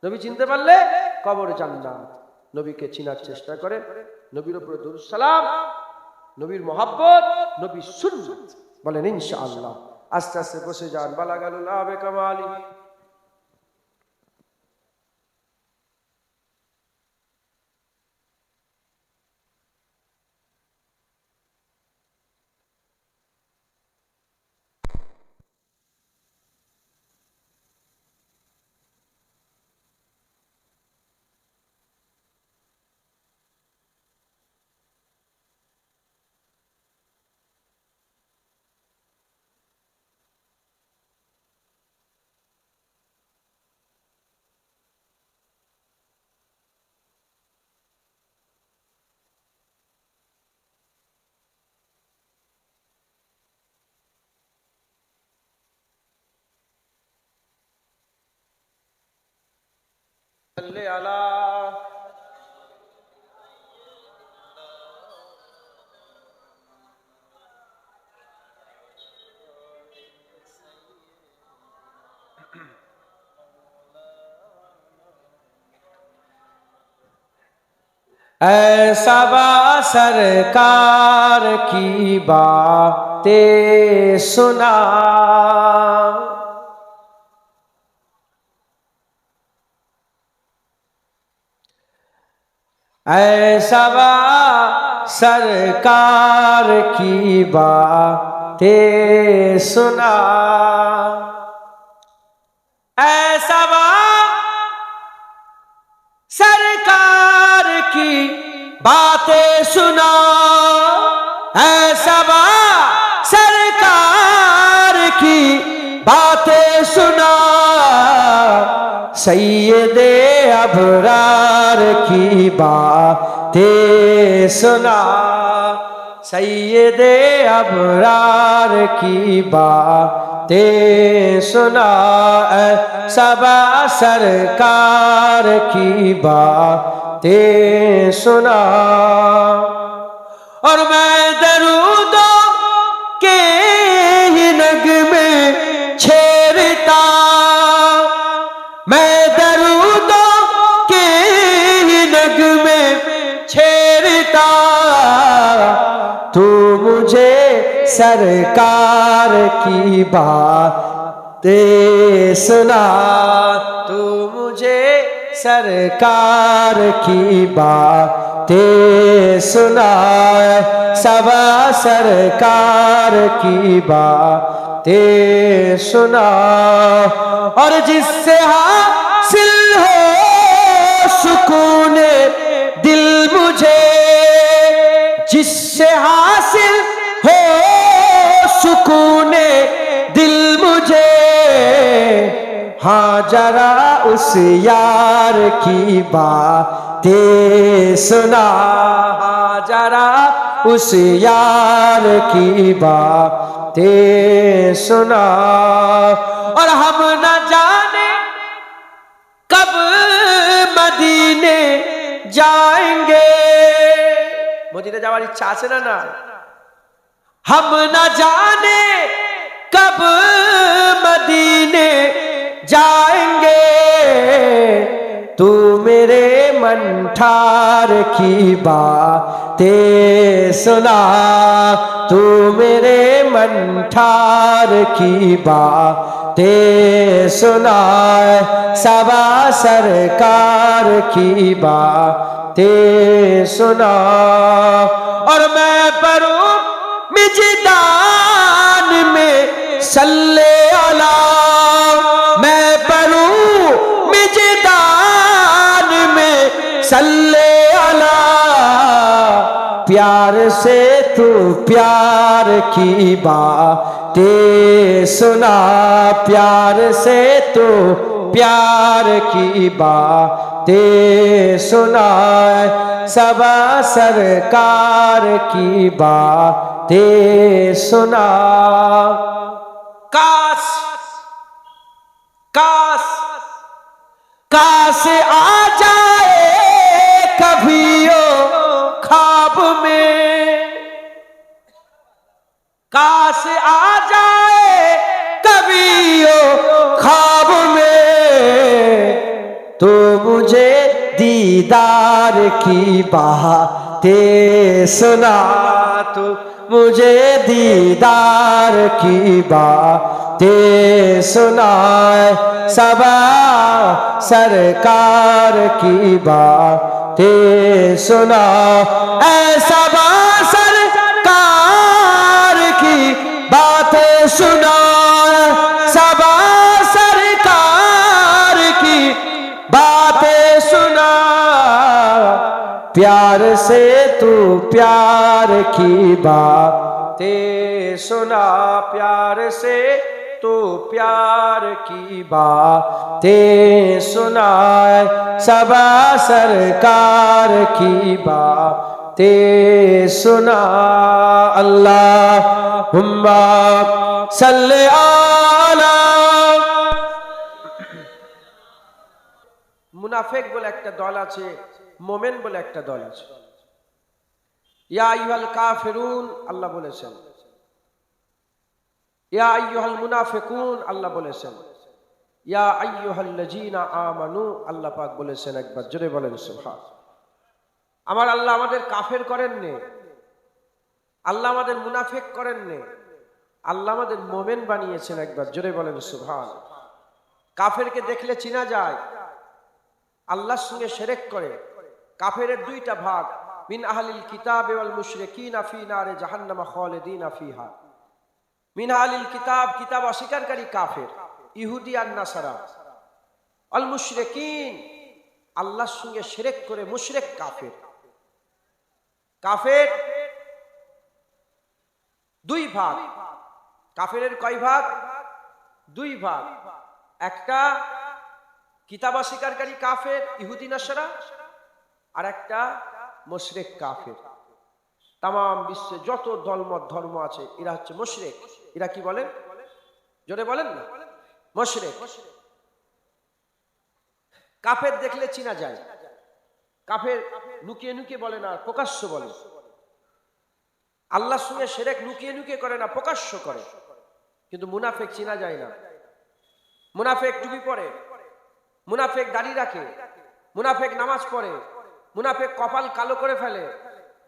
নবী চিনতে পারলে কবরে জান্নাত। নবীকে চিনার চেষ্টা করেন, নবীর উপরে দরুদ সালাম, নবীর মহব্বত, নবীর সুন্নাত। বলেন ইনশাআল্লাহ। আস্তে আস্তে বসে যান। বালাগালুল আবে কামালি। সাল্লি আলা ऐसा सरकार की बातें सुना, ऐसा सरकार की बातें सुना, ऐसा सरकार की बातें सुना, ऐसा सरकार की बातें सुना, सैयदे अबरार की बातें सुना, सैयदे अबरार की बातें सुना, सबा सरकार की बातें सुना। और मैं दरूदों के ही नगमे मुझे सरकार की बातें सुना, तू मुझे सरकार की बातें सुना, सबा सरकार की बातें सुना। और जिससे हासिल हो सुकून दिल मुझे, जिससे हासिल हो सुकून दिल मुझे, हाँ जरा उस यार की बातें सुना, हाँ जरा उस यार की बातें सुना। और हम न जाने कब मदीने जाएंगे, मदीने जावार इच्छा আছে না না? हम न जाने कब मदीने जाएंगे, तू मेरे मन ठार की बातें सुना, तू मेरे मन ठार की बातें सुना, सबा सरकार की बातें सुना। और मैं परूं मिजदान में सल्ले अला, मैं परूं मिजदान में सल्ले अला, प्यार से तू प्यार की बातें सुना, प्यार से तू प्यार की बातें सुना, सबा सरकार की बातें सुना। काश काश काश आ जाए कभी ओ ख्वाब में, काश आ जाए कभी ओ ख्वाब में, तो मुझे दीदार की बातें सुना, तो मुझे दीदार की बातें सुनाए, सबा सरकार की बातें सुना, ऐसा बा सरकार की बातें सुना, सबा सरकार की बातें सुना, प्यार से तू प्यार की बातें सुना, प्यार से तू प्यार की बातें सुनाए, सबा सरकार की बातें सुना। अल्लाहुम्मा सल्ले आला। মুনাফিক বলে একটা দল আছে, মোমেন বলে একটা দল আছে। ইয়া আইয়ুহাল কাফিরুন আল্লাহ বলেছেন, ইয়া আইয়ুহাল মুনাফিকুন আল্লাহ বলেছেন, ইয়া আইয়ুহাল্লাযীনা আমানু আল্লাহ পাক বলেছেন। একবার জোরে বলেন সুবহান। আমার আল্লাহ আমাদের কাফের করেন নে, আল্লাহ আমাদের মুনাফিক করেন নে, আল্লাহ আমাদের মোমেন বানিয়েছেন। একবার জোরে বলেন সুবহান। কাফেরকে দেখলে চিনা যায়, আল্লাহর সঙ্গে শিরক করে। কাফেরের দুইটা ভাগ, মিন আহলিল কিতাব ওয়াল মুশরিকিনা ফি নারে জাহান্নাম খালিদিনা ফিহা। মিন আহলিল কিতাব, কিতাব অস্বীকারী কাফের, ইহুদি আর নাসারা। আল মুশরিকিন, আল্লাহর সঙ্গে শিরক করে মুশরিক কাফের। কাফের দুই ভাগ। কাফেরের কয় ভাগ? দুই ভাগ। একটা কিতাব অস্বীকারী কাফের, ইহুদি নাসারা, আর একটা মুশরিক কাফের। তাম বিশ্বে যত দলমত ধর্ম আছে এরা হচ্ছে মুশরিক। এরা কি বলেন? জোরে বলেন না, মুশরিক। কাফের দেখলে চিনা যায়। কাফের লুকিয়ে লুকিয়ে বলে না, প্রকাশ্য বলে। আল্লাহর সঙ্গে শিরক লুকিয়ে লুকিয়ে করে না, প্রকাশ্য করে। কিন্তু মুনাফিক চিনা যায় না। মুনাফিক টুপি পরে, মুনাফিক দাড়ি রাখে, মুনাফিক নামাজ পড়ে, মুনাফিক কপাল কালো করে ফেলে,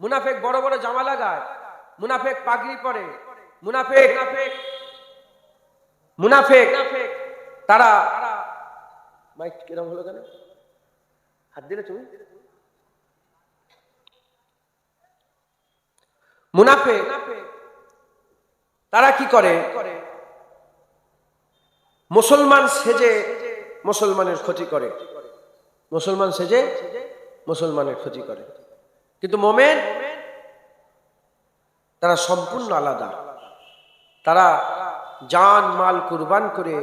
মুনাফিক বড় বড় জামা লাগায়, মুনাফেক পাগড়ি পরে, মুনাফেক মুনাফেক তারা মাইক কিরম হলো কেন? হাত দিলে তুমি? মুনাফেক তারা কি করে? মুসলমান সেজে মুসলমানের ক্ষতি করে, মুসলমান সেজে মুসলমানের ক্ষতি করে। কিন্তু মোমেন তারা সম্পূর্ণ আলাদা। তারা জান মাল কুরবান করে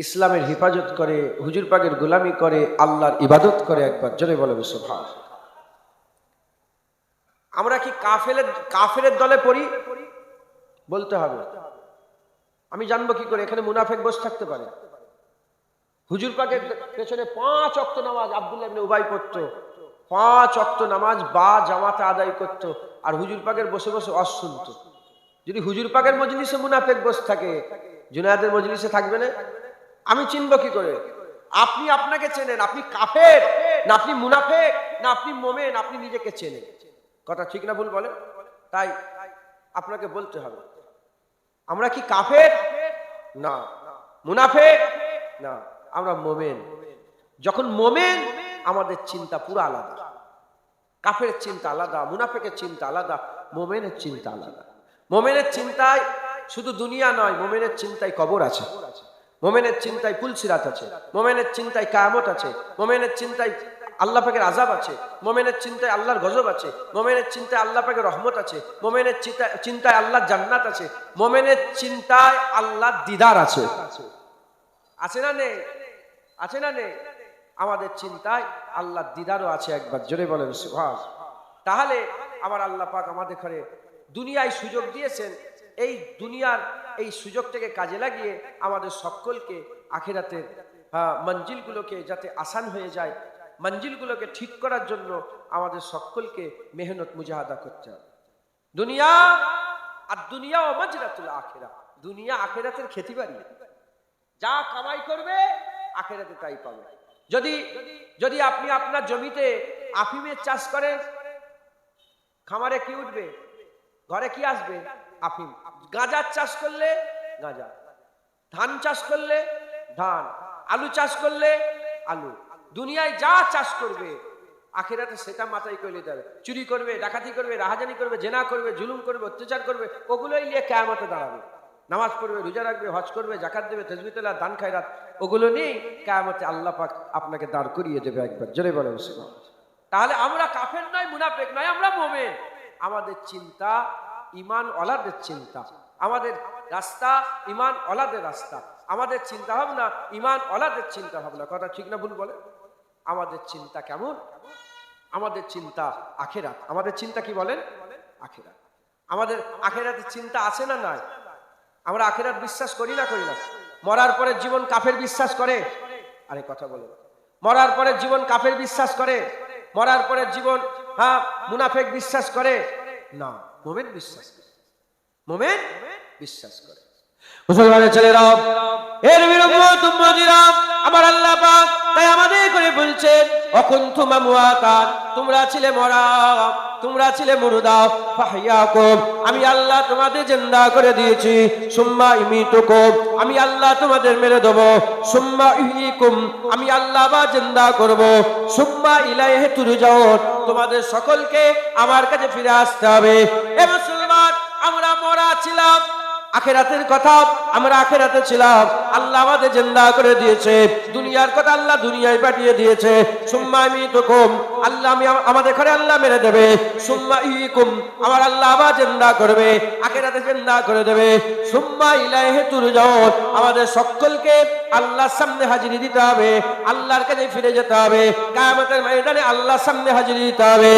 ইসলামের হেফাজত করে, হুজুর পাকের গোলামি করে, আল্লাহর ইবাদত করে। একবার জোরে বলে সুবহান। আমরা কি কাফেরের দলে পড়ি? বলতে হবে। আমি জানবো কি করে এখানে মুনাফেক বসে থাকতে পারে? হুজুর পাকের পেছনে 5 ওয়াক্ত নামাজ আব্দুল্লাহ ইবনে উবাই পড়তো, 5 ওয়াক্ত নামাজ বা জামাতে আদায় করতো, আর হুজুর পাকের বসে বসে ওয়াজ শুনতো। যদি হুজুর পাকের মজলিসে মুনাফেক বসে থাকে, জুনায়েদের মজলিসে থাকবে না? আমি চিনব কি করে? আপনি আপনাকে চেনেন, আপনি কাফের না আপনি মুনাফেক না আপনি মোমেন, আপনি নিজেকে চেনেন। কথা ঠিক না ভুল বলেন? তাই আপনাকে বলতে হবে, আমরা কি কাফের? না। মুনাফেক? না, আমরা মোমেন। যখন মোমেন, আমাদের চিন্তা পুরো আলাদা। কাফের চিন্তা আলাদা, মুনাফেকের চিন্তা আলাদা, মোমেনের চিন্তা আলাদা। মোমেনের চিন্তায় শুধু দুনিয়া নয়, মোমেনের চিন্তায় কবর আছে, মোমেনের চিন্তায় পুলসিরাত আছে, মোমেনের চিন্তায় কিয়ামত আছে, মোমেনের চিন্তায় আল্লাহ পাকের আযাব আছে, মোমেনের চিন্তায় আল্লাহর গজব আছে, মোমেনের চিন্তায় আল্লাহ পাকের রহমত আছে, মোমেনের চিন্তায় আল্লাহর জান্নাত আছে, মোমেনের চিন্তায় আল্লাহর দিদার আছে। আছে না নেই? আছে না নেই? আমাদের চিন্তায় আল্লাহর দিদারও আছে। একবার জোরে বলেন সুবহান। তাহলে আমার আল্লাহ পাক আমাদের ঘরে দুনিয়ায় সুযোগ দিয়েছেন, এই দুনিয়ার এই সুযোগটাকে কাজে লাগিয়ে আমাদের সকলকে আখিরাতের মঞ্জিলগুলোকে যাতে আসান হয়ে যায়, মঞ্জিলগুলোকে ঠিক করার জন্য আমাদের সকলকে মেহনত মুজাহাদা করতে হবে। দুনিয়া আর দুনিয়া ও মাজরাতুল আখিরা, দুনিয়া আখিরাতের খেতিবাড়ি। যা কামাই করবে আখিরাতে তাই পাবে। যদি আপনি আপনার জমিতে আফিমের চাষ করেন, খামারে কি উঠবে? ঘরে কি আসবে? আফিম। গাঁজার চাষ করলে গাঁজা, ধান চাষ করলে ধান, আলু চাষ করলে আলু। দুনিয়ায় যা চাষ করবে আখিরাতে সেটা মাথায় করে দেবে। চুরি করবে, ডাকাতি করবে, রাহাজানি করবে, জেনা করবে, জুলুম করবে, অত্যাচার করবে, ওগুলোই নিয়ে কিয়ামতে দাঁড়াবে। নামাজ পড়বে, রোজা রাখবে, হজ করবে, যাকাত দেবে, তাসবিহ তেলাওয়াত, দান খায়রাত, ওগুলো নিয়ে কিয়ামতে আল্লাহ পাক আপনাকে দাঁড় করিয়ে দেবে। একবার জোরে বলেন সুবহান। তাহলে আমরা কাফের নয়, মুনাফিক নয়, আমরা মুমিন। আমাদের চিন্তা ঈমান ওয়ালাদের চিন্তা, আমাদের রাস্তা ঈমান ওয়ালাদের রাস্তা, আমাদের চিন্তা ভাবনা ঈমান ওয়ালাদের চিন্তা ভাবনা। কথা ঠিক না ভুল বলে? আমাদের চিন্তা কেমন? আমাদের চিন্তা আখিরাত। আমাদের চিন্তা কি বলেন? আখিরাত। আমাদের আখিরাতের চিন্তা আছে না নাই? আমরা আখিরাত বিশ্বাস করি না করি না? মরার পরে জীবন কাফের বিশ্বাস করে? আরে কথা বলে, মরার পরে জীবন কাফের বিশ্বাস করে? মরার পরে জীবন মুনাফিক বিশ্বাস করে? না, মুমিন বিশ্বাস করে। মুমিন বিশ্বাস করে। মুসলমানের ছেলেরা, এর বিরুদ্ধে আমার আল্লাহ পাক তাই আমাদের করে বলছেন, অকুনতুম আমওয়াতান, তোমরা ছিলে মরা, তোমরা ছিলে মুর্দা, ফাহইয়াকুম, আমি আল্লাহ তোমাদের জিন্দা করে দিয়েছি, সুম্মা ইমিতুকুম, আমি আল্লাহ তোমাদের মেরে দেব, সুম্মা ইহয়িকুম, আমি আল্লাহ আবার জিন্দা করব, সুম্মা ইলাইহি তুরজাউন, তোমাদের সকলকে আমার কাছে ফিরে আসতে হবে। এ মুসলমান, আমরা মরা ছিলাম, আখিরাতের কথা আমরা আখিরাতে ছিলাম, আল্লাহ আমাদের জিন্দা করে দিয়েছে। দুনিয়ার কথা আল্লাহ দুনিয়ায় পাঠিয়ে দিয়েছে। সুম্মা ইমিতুকুম, আল্লাহ আমি আমাদের ঘরে আল্লাহ মেরে দেবে। সুম্মা ইহয়িকুম, আমার আল্লাহ আবার জিন্দা করবে, আখিরাতে জিন্দা করে দেবে। সুম্মা ইলাইহি তুরজাউন, আমাদের সকলকে আল্লাহর সামনে হাজিরি দিতে হবে, আল্লাহর কাছে ফিরে যেতে হবে, কিয়ামতের ময়দানে আল্লাহর সামনে হাজিরি দিতে হবে।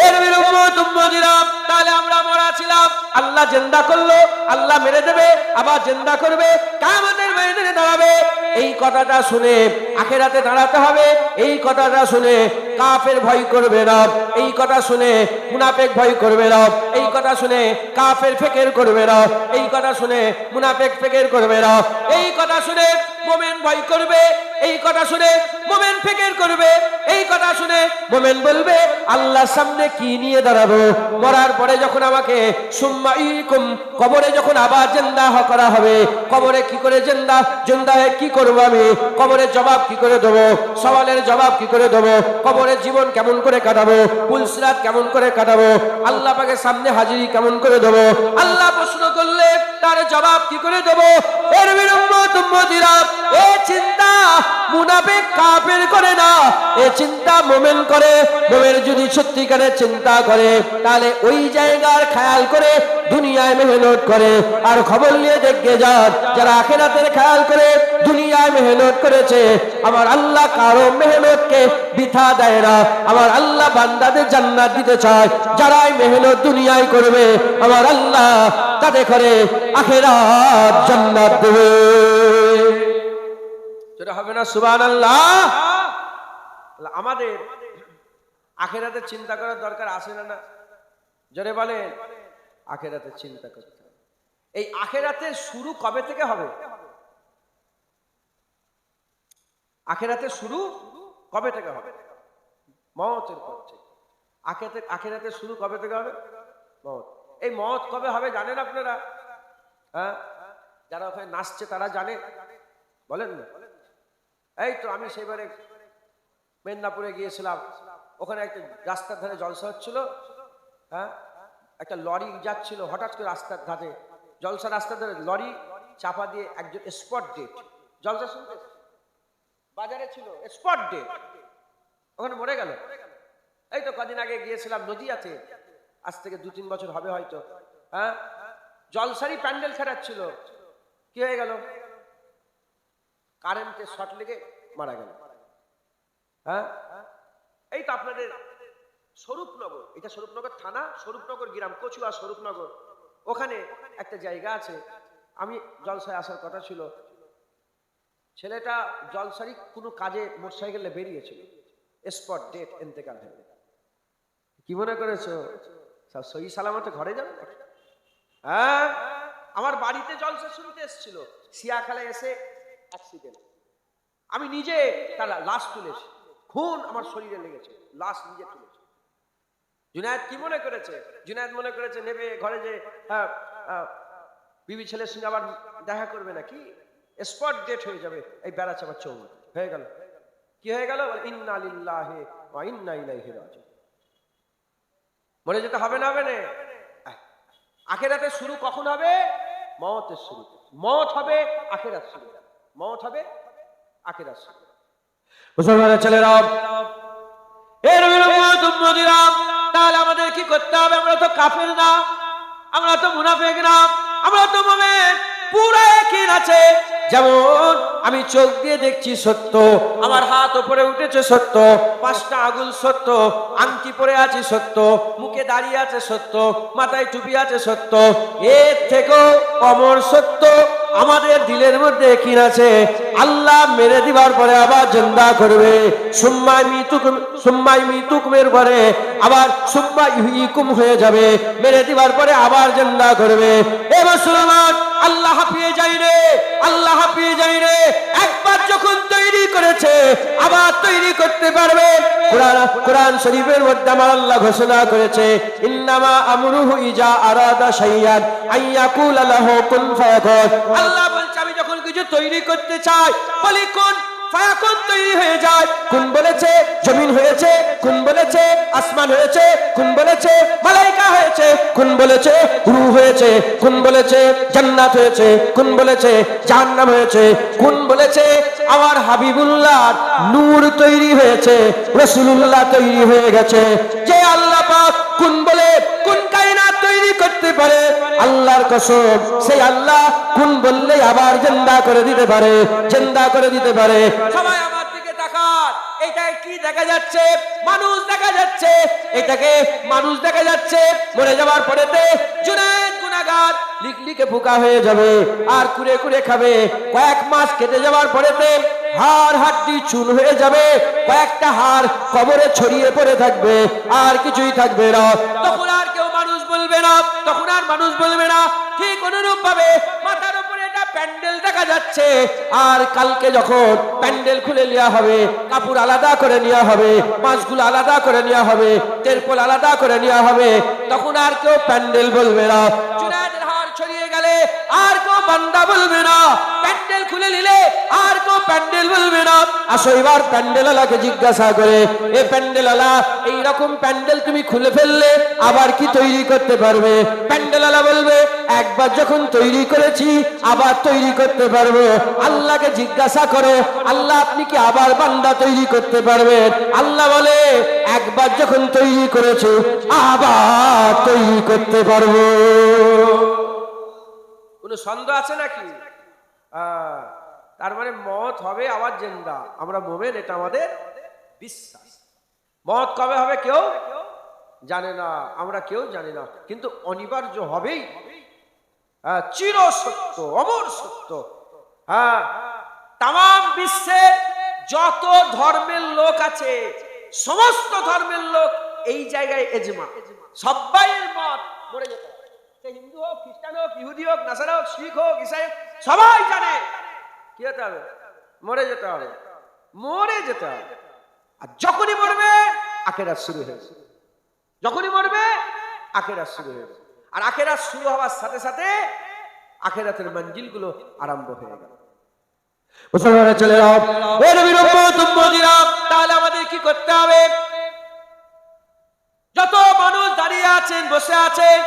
এর বিরুদ্ধে তোমরা দিলাম, তাহলে আমরা মরা ছিলাম, আল্লাহ জিন্দা করলো, আল্লাহ মেরে দেবে, আবার জিন্দা করবে, কিয়ামতের ময়দানে দাঁড়াবে। এই কথাটা শুনে আখিরাতে দাঁড়াতে হবে, এই কথাটা শুনে কাফের ভয় করবে না, এই কথা শুনে মুনাফিক ভয় করবে না, এই কথা শুনে কাফের ফিকির করবে না, এই কথা শুনে মুনাফিক ফিকির করবে না, এই কথা শুনে মুমিন ভয় করবে, এই কথা শুনে মুমিন ফিকির করবে, এই কথা শুনে মুমিন বলবে আল্লাহর সামনে কি নিয়ে দাঁড়াবো? মরার পরে যখন আমাকে সুম্মাইকুম কবরে যখন আবার জিন্দা করা হবে, কবরে কি করে জিন্দা হয়ে কি করব আমি? কবরের জবাব কি করে দেব? সওয়ালের জবাব কি করে দেব? কবরের জীবন কেমন করে কাটাবো? পুলসিরাত কেমন করে কাটাবো? আল্লাহ পাকের সামনে হাজিরি কেমন করে দেব? আল্লাহ প্রশ্ন করলে তার জবাব কি করে দেব? এর উম্মতিরা এই চিন্তা মুনাফিক কাফের করে না, এই চিন্তা মুমিন করে। মুমিন যদি সত্যিকারের চিন্তা করে তাহলে ওই জায়গার খেয়াল করে দুনিয়ায় মেহনত করে। আর খবর নিয়ে দেখে যান, যারা আখিরাতের খেয়াল করে দুনিয়ায় মেহনত করেছে, আমার আল্লাহ কারো মেহনতকে বৃথা দেয় না। আমার আল্লাহ বান্দাদের জান্নাত দিতে চায়। যারাই মেহনত দুনিয়ায় করবে আমার আল্লাহ তাদের করে আখিরাত জান্নাত দেবে। যেটা হবে না সুবহানাল্লাহ। আমাদের আখিরাতের চিন্তা করার দরকার আছে না? জোরে বলেন, আখিরাতের চিন্তা করতে হবে। এই আখিরাতের শুরু কবে থেকে হবে? আখিরাতের শুরু কবে থেকে হবে? মওতের পর থেকে। আখিরাতের শুরু কবে থেকে হবে? মওত। এই মওত কবে হবে জানেন আপনারা? হ্যাঁ, যারা ওখানে নাচছে তারা জানে? বলেন না। এই তো আমি সেবারে মেদিনীপুরে গিয়েছিলাম, ওখানে একটা রাস্তার ধারে জলসা হচ্ছিল। হ্যাঁ, একটা লরি যাচ্ছিল, হঠাৎ করে রাস্তার ধারে জলসা, রাস্তার ধারে লরি চাপা দিয়ে একজন স্পট ডেট, জলসা শুনতে বাজারে ছিল, স্পট ডেট, ওখানে মরে গেল। এই তো কদিন আগে গিয়েছিলাম নদিয়াতে, আজ থেকে 2-3 বছর হবে হয়তো। হ্যাঁ, জলসারি প্যান্ডেল খেলাচ্ছিল, কি হয়ে গেল? কারেন্টের শর্ট লেগে মারা গেল। হ্যাঁ, এই তো আপনাদের স্বরূপনগর, এটা স্বরূপনগর থানা, স্বরূপনগর গ্রাম, কচুয়া স্বরূপনগর, ওখানে একটা জায়গা আছে। আমি জলসায় আসার কথা ছিল, ছেলেটা জলসারি কোনো কাজে মোটরসাইকেলে বেরিয়েছিল, স্পট ডেট, ইন্তেকাল হয়ে গেল। কি মনে করেছো সব সহি সালামতে ঘরে যাবে? হ্যাঁ, আমার বাড়িতে জলসা শুনতে এসেছিল, সিয়াখালে এসে অ্যাক্সিডেন্ট। আমি নিজে তার লাশ তুলেছি, খুন আমার শরীরে লেগেছে, লাশ নিজে তুলেছি। জুনায়েদ কি মনে করেছে? জুনায়েদ মনে করেছে নেবে ঘরে যে বিবি ছেলের সঙ্গে আবার দেখা করবে নাকি, স্পট ডেট হয়ে যাবে। এই বেড়া চাপা চৌ হয়ে গেল। কি হয়ে গেল? ইন্না লিল্লাহি ওয়া ইন্না ইলাইহি রাজিউন। মরে যেতে হবে না? হবে না? আখিরাতের শুরু কখন হবে? মওতের শুরু। মওত হবে আখিরাত শুরু, মওত হবে আখিরাত শুরু। মুসলমানের ছেলেরা, এর উম্মতিরা, তাহলে আমাদের কি করতে হবে? আমরা তো কাফের না, আমরা তো মুনাফিক না, আমরা তো মুমিন, পুরো একই আছে। যেমন আমি চোখ দিয়ে দেখছি সত্য, আমার হাত উপরে উঠেছে সত্য, 5টা আঙ্গুল সত্য, আংটি পরে আছে সত্য, মুখে দাঁড়িয়ে আছে সত্য, মাথায় টুপি আছে সত্য, এর থেকেও অমর সত্য আমাদের দিলের মধ্যে কি আছে? আল্লাহ মেরে দিবার পরে আবার জিন্দা করবে। সুম্মাই মিতুকুমের পরে আবার সুম্মা ইহয়িকুম হয়ে যাবে, মেরে দিবার পরে আবার জিন্দা করবে। এ মুসলমান, আল্লাহ হাফিয়ে যাই রে, আল্লাহ হাফিয়ে যাই রে। একবার যখন তৈরি করেছে আবার তৈরি করতে পারবে। কোরআন শরীফের মধ্যে আমার আল্লাহ ঘোষণা করেছে, ইন্নামা আমরুহু ইজা আরাদা শাইয়ান আইয়াকুলা লাহু কুন ফায়াকুন। আল্লাহ বলছে আমি যখন কিছু তৈরি করতে চাই বলি কুন ফায়াকুন, তৈরি হয়ে যায়। কোন বলেছে জমিন হয়েছে, কোন বলেছে আসমান হয়েছে, কোন বলেছে মালাইকা হয়েছে, কোন বলেছে রূহ হয়েছে, কোন বলেছে জান্নাত হয়েছে, কোন বলেছে জাহান্নাম হয়েছে, কোন বলেছে আমার হাবিবুল্লাহ নূর তৈরি হয়েছে, রাসূলুল্লাহ তৈরি হয়ে গেছে। যে আল্লাহ পাক কোন বলে কোন কায়নাত তৈরি করতে পারে, আল্লাহর কসম সেই আল্লাহ কোন বললে আবার জিন্দা করে দিতে পারে, জিন্দা করে দিতে পারে। সবাই আমার দিকে তাকান, এটা কি দেখা যাচ্ছে? মানুষ দেখা যাচ্ছে, এটাকে মানুষ দেখা যাচ্ছে। মরে যাওয়ার পরেতে জুনায়েদ গুনাহগার লিখলিকে ফুকা হয়ে যাবে আর কুরে কুরে খাবে। কয়েক মাস কেটে যাওয়ার পরেতে হাড় হাড্ডি চুন হয়ে যাবে, কয়েকটা হাড় কবরে ছড়িয়ে পড়ে থাকবে, আর কিছুই থাকবে না। তখন আর কেউ মানুষ বলবে না, তখন আর মানুষ বলবে না। ঠিক অনুরূপ ভাবে মাথার উপরে এটা প্যান্ডেল দেখা যাচ্ছে, আর কালকে যখন প্যান্ডেল খুলে নেওয়া হবে, কাপড় আলাদা করে নেওয়া হবে, মাছগুলো আলাদা করে নেওয়া হবে, তেরপল আলাদা করে নেওয়া হবে, তখন আর কেউ প্যান্ডেল বলবে না। চুনাদের হাড় ছড়িয়ে গেলে আর কেউ বান্দা বলবে না, প্যান্ডেল খুলে নিলে আর কেউ প্যান্ডেল বলবে না। আসো এবার প্যান্ডেল আলাকে জিজ্ঞাসা করে, এ প্যান্ডেল আলা, এইরকম প্যান্ডেল তুমি খুলে ফেললে আবার কি তৈরি করতে পারবে? প্যান্ডেল আলা বলবে, একবার যখন তৈরি করেছি আবার তৈরি করতে পারবো। আল্লাহকে জিজ্ঞাসা করে, আল্লাহ আপনি কি আবার বান্দা তৈরি করতে পারবেন? আল্লাহ বলে, একবার যখন তৈরি করেছো আবার তৈরি করতে পারবো। কোনো সন্দেহ আছে নাকি? তার মানে মত হবে আবার জিন্দা। আমরা মোমেন, এটা আমাদের বিশ্বাস। মত কবে হবে কেউ জানে না, আমরা কেউ জানি না, কিন্তু অনিবার্য হবেই। চির সত্য, অমর সত্য। তাম বিশ্বের যত ধর্মের লোক আছে, সমস্ত ধর্মের লোক এই জায়গায় এজমা, সবাইয়ের মত মরে যেতে হবে। সে হিন্দু হোক, খ্রিস্টান হোক, ইহুদি হোক, নাসারা হোক, শিখ হোক, ইসাই, সবাই জানে কি হতে হবে, মরে যেতে হবে, মরে যেতে হবে। আর যখনই মরবে আখেরাত শুরু হয়ে যাবে, যখনই মরবে আখেরাত শুরু হয়ে যাবে। আর আখেরাত শুরু হওয়ার সাথে সাথে আখেরাতের মঞ্জিল গুলো আরম্ভ হয়ে গেল। মুসলমানরা চলে যাও, ও নবীর উম্মত উম্মতিরা, তাহলে আমাদের কি করতে হবে? যত মানুষ দাঁড়িয়ে আছেন, বসে আছেন,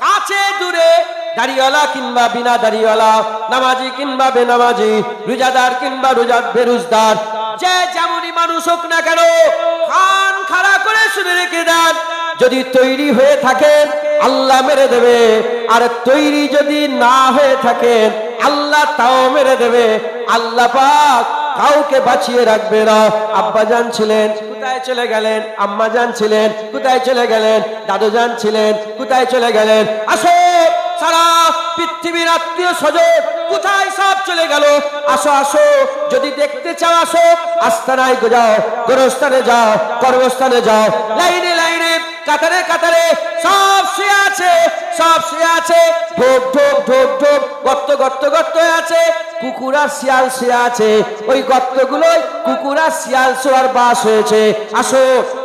কাছে দূরে, দাড়িওয়ালা কিংবা বিনা দাড়িওয়ালা, নামাজি কিংবা বেনামাজি, রোজাদার কিংবা বেরোজদার, যে যেমনই মানুষ হোক না কেন, কান খাড়া করে শুনে রেখে দেন। যদি তৈরি হয়ে থাকেন আল্লাহ মেরে দেবে, আর তৈরি যদি না হয়ে থাকেন আল্লাহ তাও মেরে দেবে। আল্লাহ পাক কাউকে বাঁচিয়ে রাখবে না। আব্বাজান ছিলেন, কোথায় চলে গেলেন? আম্মাজান ছিলেন, কোথায় চলে গেলেন? দাদুজান ছিলেন, কোথায় চলে গেলেন? আসো, সারা পৃথিবীর আত্মীয় স্বজন কোথায় সব চলে গেল? আসো আসো, যদি দেখতে চাও আসো, আস্তানায় যাও, গোরস্থানে যাও, কর্মস্থানে যাও, লাইনে লাইনে, কাতারে কাতারে সব শুয়ে আছে, সব শুয়ে আছে, ঢোক ঢোক ঢোক ঢোক, গর্ত গর্ত গর্ত আছে, কুকুর আর শিয়াল শুয়ে আছে, ওই গর্তগুলোই কুকুর আর শিয়াল শোয়ার বাস হয়েছে। আসো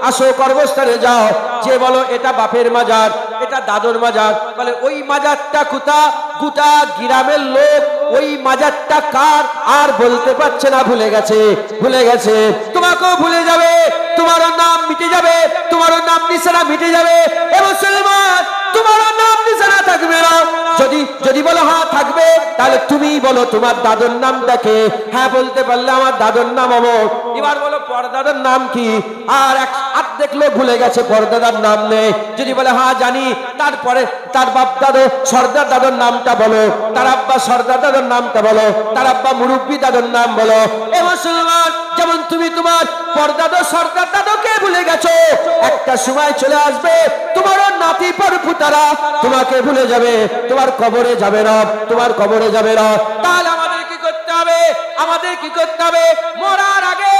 আসো, কর্মস্থানে যাও, যে বলো এটা বাপের মাজার, এটা দাদুর মাজার, বলে ওই মাজারটা কোথা? গোটা গ্রামের লোক ওই মাজারটা কার আর বলতে পারছে না, ভুলে গেছে, ভুলে গেছে। তোমাকেও ভুলে যাবে, তোমারও নাম মিটে যাবে, তোমারও নাম নিশানা মিটে যাবে। এ মুসলমান, তোমারও নাম নিশানা থাকবে না। যদি যদি বলো হ্যাঁ থাকবে, তাহলে তুমি বলো তোমার দাদুর নামটাকে। হ্যাঁ বলতে পারলে আমার দাদুর নাম অমর। এবার বলো পরদাদার নাম কি? আর অর্ধেক লোক ভুলে গেছে, পরদাদার নাম নেই। যদি বলে হ্যাঁ জানি, তারপরে তার বাপ দাদু সর্দার দাদুর নামটা বলো, তার আব্বা সর্দার দাদুর নামটা বলো, তার আব্বা মুরব্বী দাদুর নাম বলো। এ মুসলমান, যেমন তুমি তোমার পরদাদু সর্দার দাদুকে ভুলে গেছো, একটা সময় চলে আসবে তোমারও নাতি পরপুতারা তোমাকে ভুলে যাবে, তোমার কবরে যাবে না, তোমার কবরে যাবে না। তাহলে আমাদের কি করতে হবে? আমাদের কি করতে হবে? মরার আগে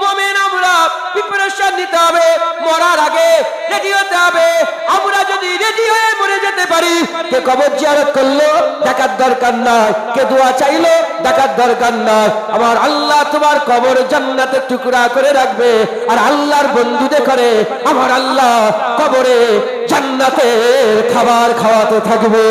মুমিন আমরা প্রিপারেশন নিতে হবে, মরার আগে রেডি হতে হবে। আমরা যদি রেডি হয়ে মরে যেতে পারি, কে কবর জিয়ারত করলো দেখার দরকার নাই, কে দোয়া চাইলো দেখার দরকার নাই। আমার আল্লাহ তোমার কবর জান্নাতের টুকরা করে রাখবে, আর আল্লাহর বন্ধুদের করে আমার আল্লাহ কবরে জান্নাতের খাবার খাওয়াতে থাকবে।